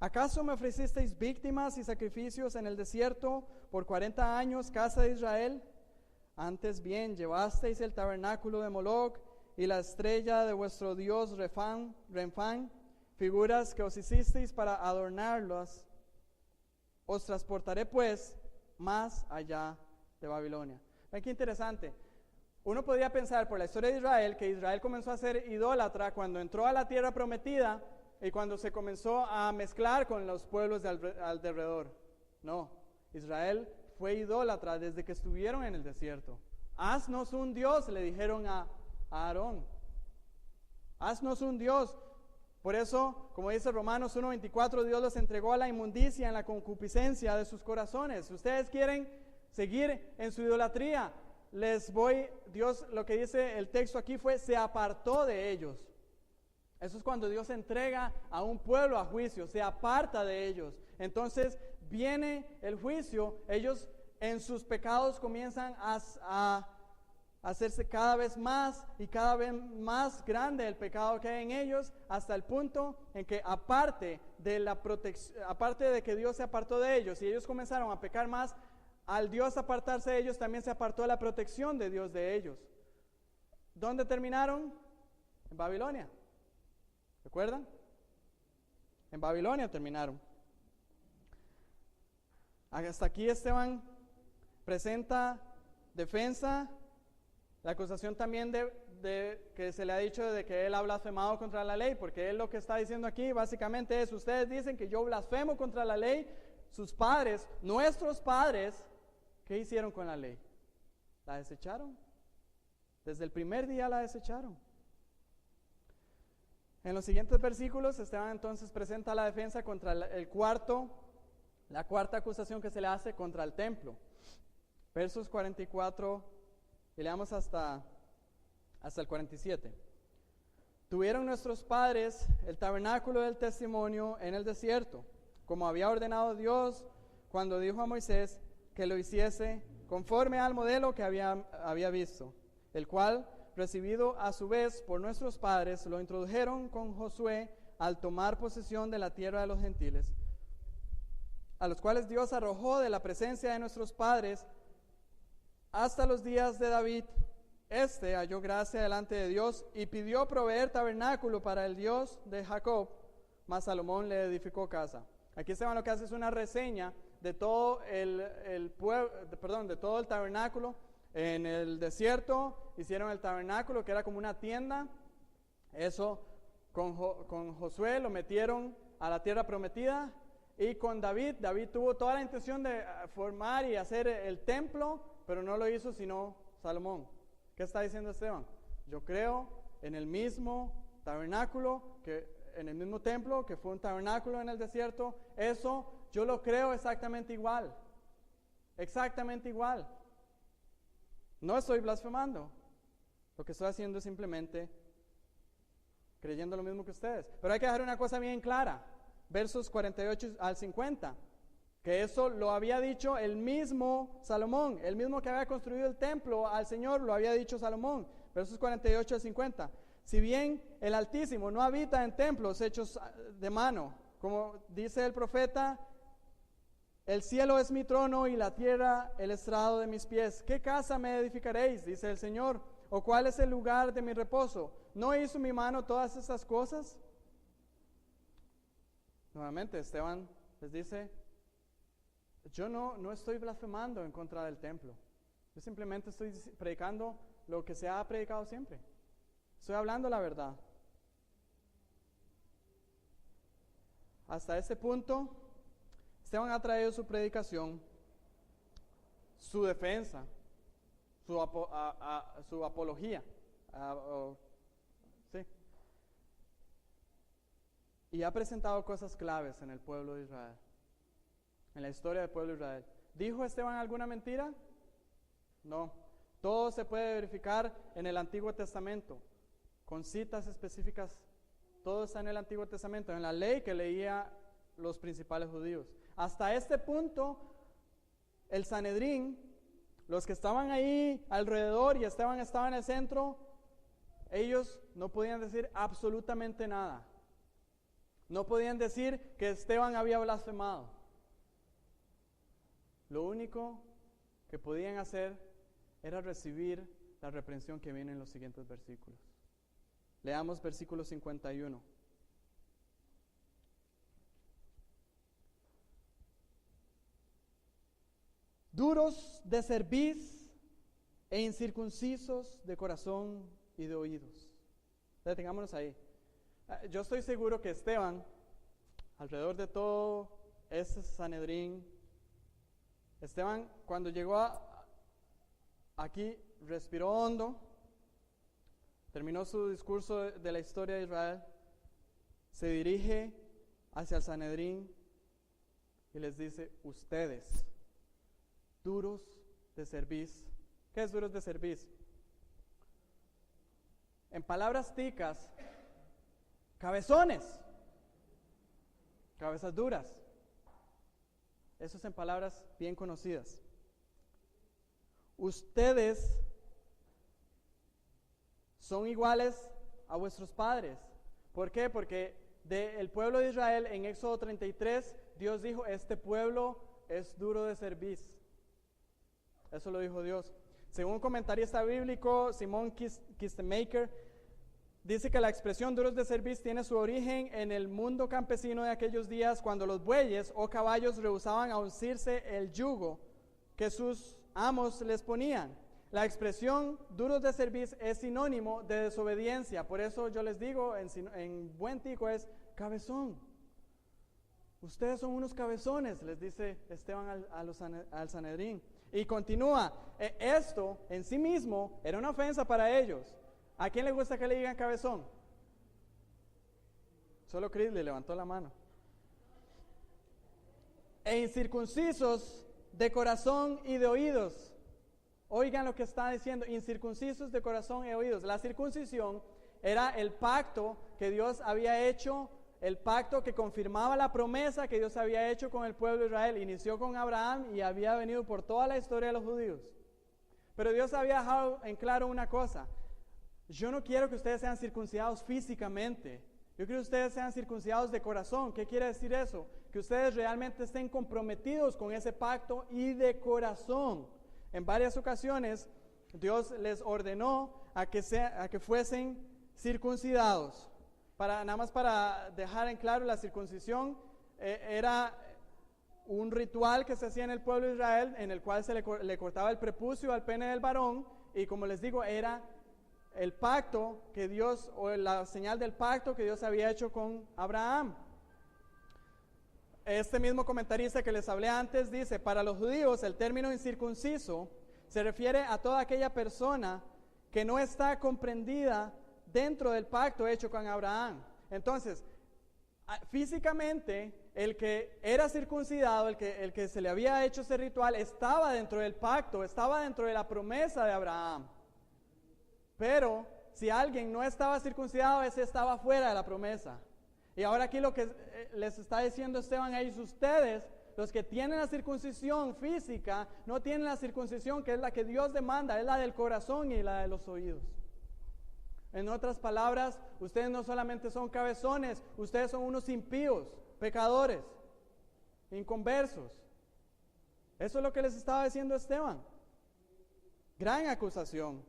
S1: ¿Acaso me ofrecisteis víctimas y sacrificios en el desierto por 40 años, casa de Israel? Antes bien, llevasteis el tabernáculo de Moloc y la estrella de vuestro dios Renfán, figuras que os hicisteis para adornarlas. Os transportaré pues más allá de Babilonia. Ven qué interesante. Uno podría pensar por la historia de Israel que Israel comenzó a ser idólatra cuando entró a la tierra prometida y cuando se comenzó a mezclar con los pueblos de alrededor. No, Israel fue idólatra desde que estuvieron en el desierto. Haznos un Dios, le dijeron a Aarón. Haznos un Dios. Por eso, como dice Romanos 1:24, Dios los entregó a la inmundicia en la concupiscencia de sus corazones. Si ustedes quieren seguir en su idolatría, Dios, lo que dice el texto aquí fue, se apartó de ellos. Eso es cuando Dios entrega a un pueblo a juicio, se aparta de ellos. Entonces viene el juicio, ellos en sus pecados comienzan a hacerse cada vez más y cada vez más grande el pecado que hay en ellos, hasta el punto en que aparte de que Dios se apartó de ellos y ellos comenzaron a pecar más, al Dios apartarse de ellos también se apartó la protección de Dios de ellos. ¿Dónde terminaron? En Babilonia. ¿Recuerdan? En Babilonia terminaron. Hasta aquí Esteban presenta defensa, la acusación también de que se le ha dicho de que él ha blasfemado contra la ley, porque él lo que está diciendo aquí básicamente es, ustedes dicen que yo blasfemo contra la ley, sus padres, nuestros padres, ¿qué hicieron con la ley? ¿La desecharon? Desde el primer día la desecharon. En los siguientes versículos, Esteban entonces presenta la defensa contra la cuarta acusación que se le hace contra el templo. Versos 44, y leamos hasta el 47. Tuvieron nuestros padres el tabernáculo del testimonio en el desierto, como había ordenado Dios cuando dijo a Moisés que lo hiciese conforme al modelo que había visto, el cual, recibido a su vez por nuestros padres, lo introdujeron con Josué al tomar posesión de la tierra de los gentiles, a los cuales Dios arrojó de la presencia de nuestros padres hasta los días de David. Este halló gracia delante de Dios y pidió proveer tabernáculo para el Dios de Jacob, mas Salomón le edificó casa. Aquí Esteban lo que hace es una reseña de todo de todo el tabernáculo. En el desierto hicieron el tabernáculo, que era como una tienda. Eso con Josué lo metieron a la tierra prometida. Y con David tuvo toda la intención de formar y hacer el templo, pero no lo hizo sino Salomón. ¿Qué está diciendo Esteban? Yo creo en el mismo tabernáculo, en el mismo templo, que fue un tabernáculo en el desierto. Eso yo lo creo exactamente igual. Exactamente igual. No estoy blasfemando. Lo que estoy haciendo es simplemente creyendo lo mismo que ustedes. Pero hay que dejar una cosa bien clara. Versos 48 al 50. Que eso lo había dicho el mismo Salomón. El mismo que había construido el templo al Señor lo había dicho Salomón. Versos 48 al 50. Si bien el Altísimo no habita en templos hechos de mano, como dice el profeta, el cielo es mi trono y la tierra el estrado de mis pies. ¿Qué casa me edificaréis? Dice el Señor. ¿O cuál es el lugar de mi reposo? ¿No hizo mi mano todas esas cosas? Nuevamente Esteban les dice, yo no estoy blasfemando en contra del templo. Yo simplemente estoy predicando lo que se ha predicado siempre. Estoy hablando la verdad. Hasta ese punto, Esteban ha traído su predicación, su defensa, su apología. Sí. Y ha presentado cosas claves en el pueblo de Israel. en la historia del pueblo de Israel. ¿Dijo Esteban alguna mentira? No. Todo se puede verificar en el Antiguo Testamento, con citas específicas. Todo está en el Antiguo Testamento, en la ley que leía los principales judíos. Hasta este punto, el Sanedrín, los que estaban ahí alrededor y Esteban estaba en el centro, ellos no podían decir absolutamente nada. No podían decir que Esteban había blasfemado. Lo único que podían hacer era recibir la reprensión que viene en los siguientes versículos. Leamos versículo 51. Duros de cerviz e incircuncisos de corazón y de oídos. Detengámonos ahí. Yo estoy seguro que Esteban, alrededor de todo ese Sanedrín, Esteban cuando llegó aquí respiró hondo, terminó su discurso de la historia de Israel, se dirige hacia el Sanedrín y les dice: ustedes, duros de cerviz. ¿Qué es duros de cerviz? En palabras ticas, cabezones, cabezas duras. Eso es en palabras bien conocidas. Ustedes son iguales a vuestros padres. ¿Por qué? Porque del pueblo de Israel en Éxodo 33, Dios dijo: este pueblo es duro de cerviz. Eso lo dijo Dios. Según un comentarista bíblico, Simon Kistemaker, dice que la expresión duros de cerviz tiene su origen en el mundo campesino de aquellos días, cuando los bueyes o caballos rehusaban a uncirse el yugo que sus amos les ponían. La expresión duros de cerviz es sinónimo de desobediencia. Por eso yo les digo, en buen tico es cabezón. Ustedes son unos cabezones, les dice Esteban al Sanedrín. Y continúa, esto en sí mismo era una ofensa para ellos. ¿A quién le gusta que le digan cabezón? Solo Chris le levantó la mano. E incircuncisos de corazón y de oídos. Oigan lo que está diciendo: incircuncisos de corazón y oídos. La circuncisión era el pacto que Dios había hecho, el pacto que confirmaba la promesa que Dios había hecho con el pueblo de Israel. Inició con Abraham y había venido por toda la historia de los judíos. Pero Dios había dejado en claro una cosa: yo no quiero que ustedes sean circuncidados físicamente, yo quiero que ustedes sean circuncidados de corazón. ¿Qué quiere decir eso? Que ustedes realmente estén comprometidos con ese pacto y de corazón. En varias ocasiones Dios les ordenó a que fuesen circuncidados. Nada más para dejar en claro, la circuncisión era un ritual que se hacía en el pueblo de Israel, en el cual se le cortaba el prepucio al pene del varón, y como les digo, era el pacto que Dios, o la señal del pacto que Dios había hecho con Abraham. Este mismo comentarista que les hablé antes dice: para los judíos el término incircunciso se refiere a toda aquella persona que no está comprendida dentro del pacto hecho con Abraham. Entonces, físicamente, el que era circuncidado, el que se le había hecho ese ritual, estaba dentro del pacto, estaba dentro de la promesa de Abraham. Pero si alguien no estaba circuncidado, ese estaba fuera de la promesa. Y ahora aquí lo que les está diciendo Esteban a ellos: ustedes, los que tienen la circuncisión física, no tienen la circuncisión que es la que Dios demanda, es la del corazón y la de los oídos. En otras palabras, ustedes no solamente son cabezones, ustedes son unos impíos, pecadores, inconversos. Eso es lo que les estaba diciendo Esteban. Gran acusación.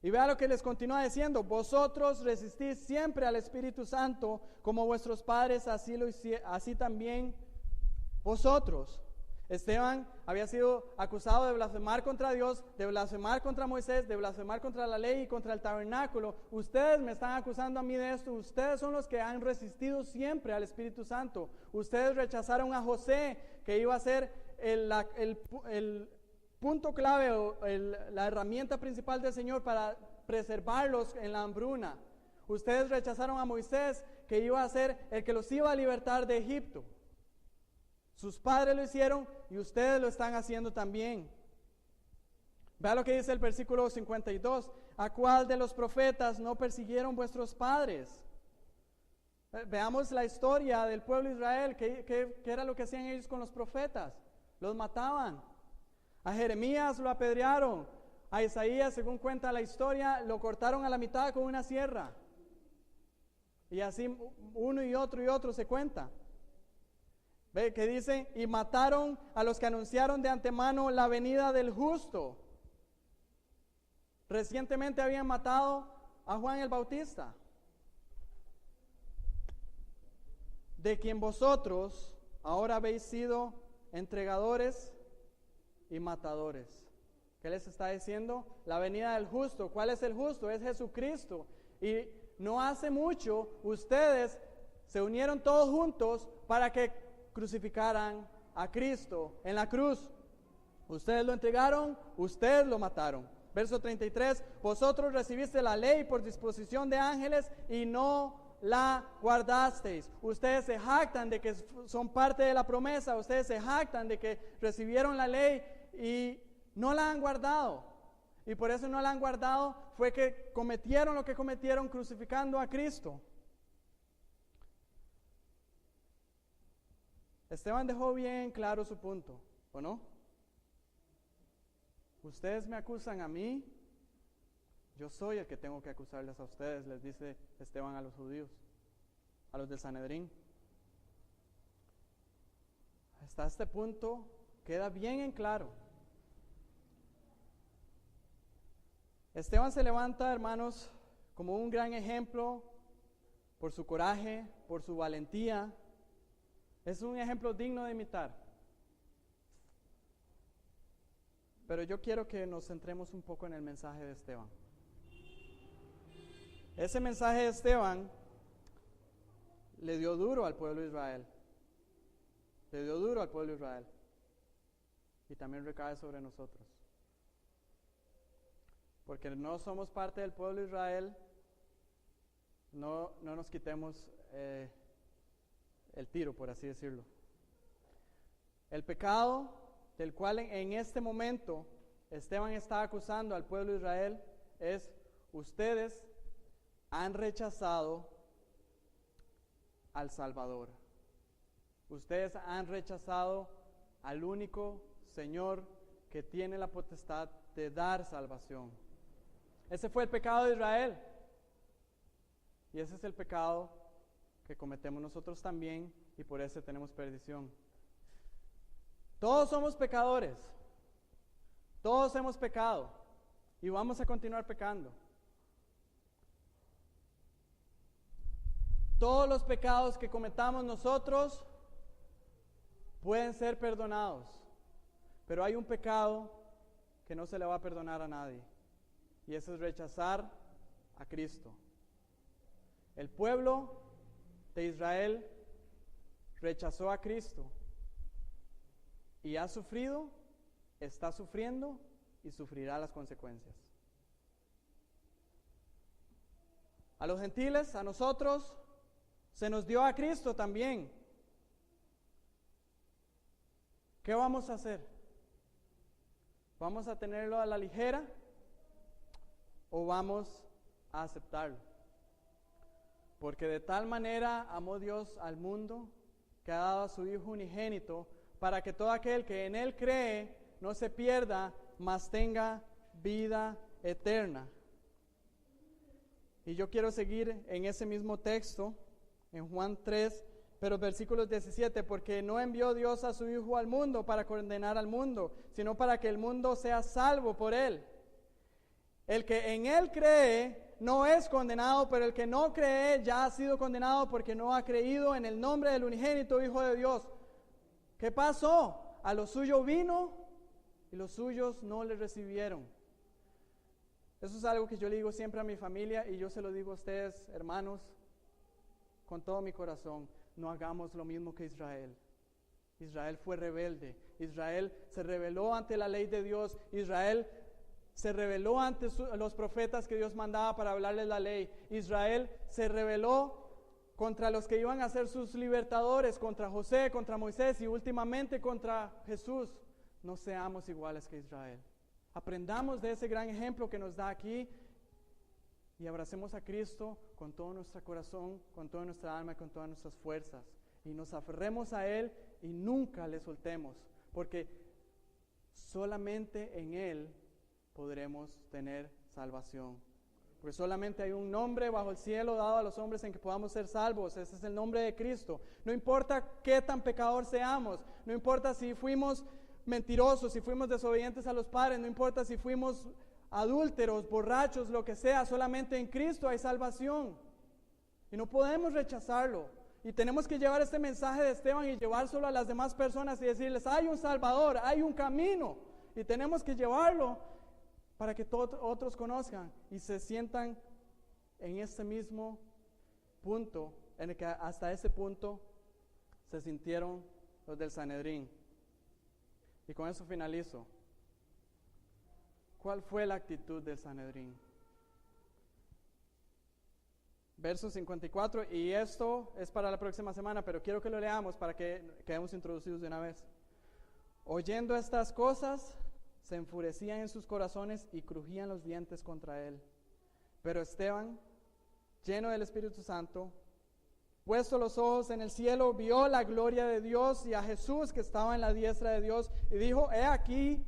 S1: Y vea lo que les continúa diciendo: vosotros resistís siempre al Espíritu Santo, como vuestros padres así también vosotros. Esteban había sido acusado de blasfemar contra Dios, de blasfemar contra Moisés, de blasfemar contra la ley y contra el tabernáculo. Ustedes me están acusando a mí de esto. Ustedes son los que han resistido siempre al Espíritu Santo. Ustedes rechazaron a José, que iba a ser el punto clave o la herramienta principal del Señor para preservarlos en la hambruna. Ustedes rechazaron a Moisés, que iba a ser el que los iba a libertar de Egipto. Sus padres lo hicieron y ustedes lo están haciendo también. Vea lo que dice el versículo 52. ¿A cuál de los profetas no persiguieron vuestros padres? Veamos la historia del pueblo de Israel. ¿Qué era lo que hacían ellos con los profetas? Los mataban. A Jeremías lo apedrearon. A Isaías, según cuenta la historia, lo cortaron a la mitad con una sierra. Y así uno y otro se cuenta. Ve que dice, y mataron a los que anunciaron de antemano la venida del justo. Recientemente habían matado a Juan el Bautista, de quien vosotros ahora habéis sido entregadores y matadores. ¿Qué les está diciendo? La venida del justo. ¿Cuál es el justo? Es Jesucristo. Y no hace mucho ustedes se unieron todos juntos para que crucificaran a Cristo en la cruz. Ustedes lo entregaron, ustedes lo mataron. Verso 33, vosotros recibiste la ley por disposición de ángeles y no la guardasteis. Ustedes se jactan de que son parte de la promesa, ustedes se jactan de que recibieron la ley y no la han guardado. Y por eso no la han guardado fue que cometieron lo que cometieron crucificando a Cristo. Esteban dejó bien claro su punto, ¿o no? Ustedes me acusan a mí, yo soy el que tengo que acusarles a ustedes, les dice Esteban a los judíos, a los del Sanedrín. Hasta este punto queda bien en claro. Esteban se levanta, hermanos, como un gran ejemplo por su coraje, por su valentía. Es un ejemplo digno de imitar. Pero yo quiero que nos centremos un poco en el mensaje de Esteban. Ese mensaje de Esteban le dio duro al pueblo de Israel. Le dio duro al pueblo de Israel. Y también recae sobre nosotros. Porque no somos parte del pueblo de Israel, no nos quitemos el tiro, por así decirlo. El pecado del cual en este momento Esteban está acusando al pueblo de Israel es: ustedes han rechazado al Salvador. Ustedes han rechazado al único Señor que tiene la potestad de dar salvación. Ese fue el pecado de Israel. Y ese es el pecado que cometemos nosotros también, y por eso tenemos perdición. Todos somos pecadores. Todos hemos pecado y vamos a continuar pecando. Todos los pecados que cometamos nosotros pueden ser perdonados, pero hay un pecado que no se le va a perdonar a nadie, y eso es rechazar a Cristo. El pueblo de Israel rechazó a Cristo y ha sufrido, está sufriendo y sufrirá las consecuencias. A los gentiles, a nosotros, se nos dio a Cristo también. ¿Qué vamos a hacer? ¿Vamos a tenerlo a la ligera o vamos a aceptarlo? Porque de tal manera amó Dios al mundo que ha dado a su Hijo unigénito, para que todo aquel que en Él cree no se pierda, mas tenga vida eterna. Y yo quiero seguir en ese mismo texto, en Juan 3, pero versículos 17, porque no envió Dios a su Hijo al mundo para condenar al mundo, sino para que el mundo sea salvo por Él. El que en Él cree no es condenado, pero el que no cree ya ha sido condenado porque no ha creído en el nombre del unigénito Hijo de Dios. ¿Qué pasó? A lo suyo vino y los suyos no le recibieron. Eso es algo que yo le digo siempre a mi familia, y yo se lo digo a ustedes, hermanos, con todo mi corazón. No hagamos lo mismo que Israel. Israel fue rebelde. Israel se rebeló ante la ley de Dios. Israel se rebeló ante los profetas que Dios mandaba para hablarles la ley. Israel se rebeló contra los que iban a ser sus libertadores, contra José, contra Moisés y últimamente contra Jesús. No seamos iguales que Israel. Aprendamos de ese gran ejemplo que nos da aquí y abracemos a Cristo con todo nuestro corazón, con toda nuestra alma y con todas nuestras fuerzas. Y nos aferremos a Él y nunca le soltemos, porque solamente en Él podremos tener salvación. Porque solamente hay un nombre bajo el cielo dado a los hombres en que podamos ser salvos. Ese es el nombre de Cristo. No importa qué tan pecador seamos, no importa si fuimos mentirosos, si fuimos desobedientes a los padres, no importa si fuimos adúlteros, borrachos, lo que sea, solamente en Cristo hay salvación. Y no podemos rechazarlo. Y tenemos que llevar este mensaje de Esteban y llevárselo a las demás personas y decirles, hay un Salvador, hay un camino. Y tenemos que llevarlo para que todos otros conozcan y se sientan en este mismo punto, en el que hasta ese punto se sintieron los del Sanedrín. Y con eso finalizo. ¿Cuál fue la actitud del Sanedrín? Verso 54, y esto es para la próxima semana, pero quiero que lo leamos para que quedemos introducidos de una vez. Oyendo estas cosas, se enfurecían en sus corazones y crujían los dientes contra él. Pero Esteban, lleno del Espíritu Santo, puesto los ojos en el cielo, vio la gloria de Dios y a Jesús que estaba en la diestra de Dios, y dijo, he aquí,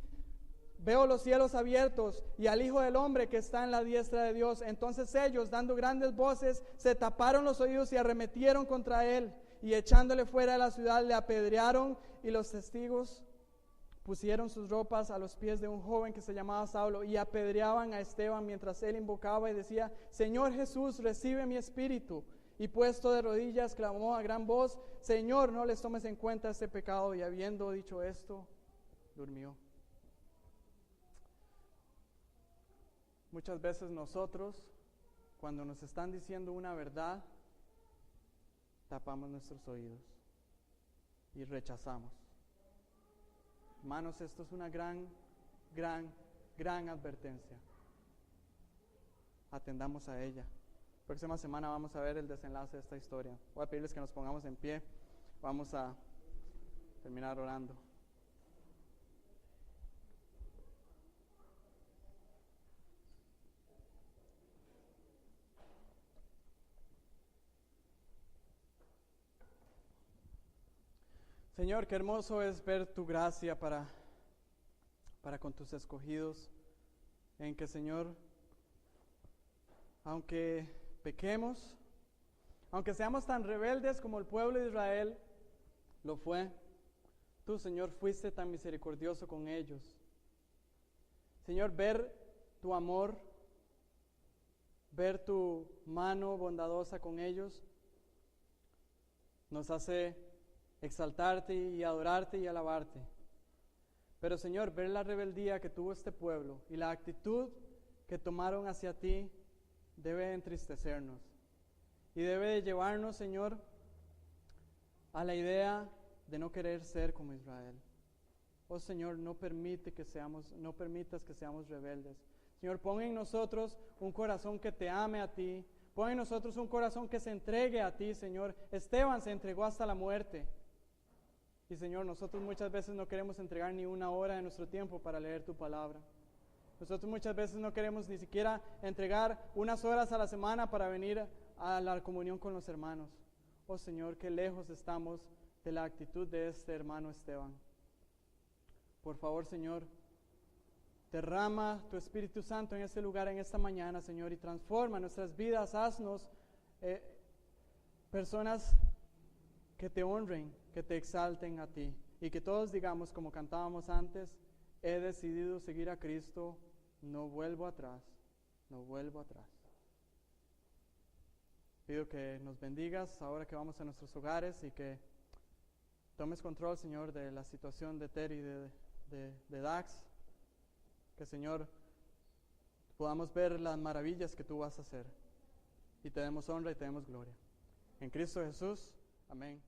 S1: veo los cielos abiertos y al Hijo del Hombre que está en la diestra de Dios. Entonces ellos, dando grandes voces, se taparon los oídos y arremetieron contra él, y echándole fuera de la ciudad le apedrearon, y los testigos pusieron sus ropas a los pies de un joven que se llamaba Saulo y apedreaban a Esteban mientras él invocaba y decía, Señor Jesús, recibe mi espíritu. Y puesto de rodillas clamó a gran voz, Señor, no les tomes en cuenta este pecado. Y habiendo dicho esto, durmió. Muchas veces nosotros, cuando nos están diciendo una verdad, tapamos nuestros oídos y rechazamos. Hermanos, esto es una gran advertencia. Atendamos a ella. Próxima semana vamos a ver el desenlace de esta historia. Voy a pedirles que nos pongamos en pie. Vamos a terminar orando. Señor, qué hermoso es ver tu gracia para con tus escogidos, en que, Señor, aunque pequemos, aunque seamos tan rebeldes como el pueblo de Israel lo fue, tú, Señor, fuiste tan misericordioso con ellos. Señor, ver tu amor, ver tu mano bondadosa con ellos, nos hace exaltarte y adorarte y alabarte. Pero, Señor, ver la rebeldía que tuvo este pueblo y la actitud que tomaron hacia ti debe entristecernos y debe de llevarnos, Señor, a la idea de no querer ser como Israel. Oh, Señor, no permitas que seamos rebeldes. Señor, pon en nosotros un corazón que te ame a ti. Pon en nosotros un corazón que se entregue a ti, Señor. Esteban se entregó hasta la muerte. Y, Señor, nosotros muchas veces no queremos entregar ni una hora de nuestro tiempo para leer tu palabra. Nosotros muchas veces no queremos ni siquiera entregar unas horas a la semana para venir a la comunión con los hermanos. Oh, Señor, qué lejos estamos de la actitud de este hermano Esteban. Por favor, Señor, derrama tu Espíritu Santo en este lugar, en esta mañana, Señor, y transforma nuestras vidas. Haznos personas que te honren, que te exalten a ti, y que todos digamos, como cantábamos antes, he decidido seguir a Cristo, no vuelvo atrás, no vuelvo atrás. Pido que nos bendigas ahora que vamos a nuestros hogares y que tomes control, Señor, de la situación de Terry, de Dax, que, Señor, podamos ver las maravillas que tú vas a hacer y te demos honra y te demos gloria. En Cristo Jesús, amén.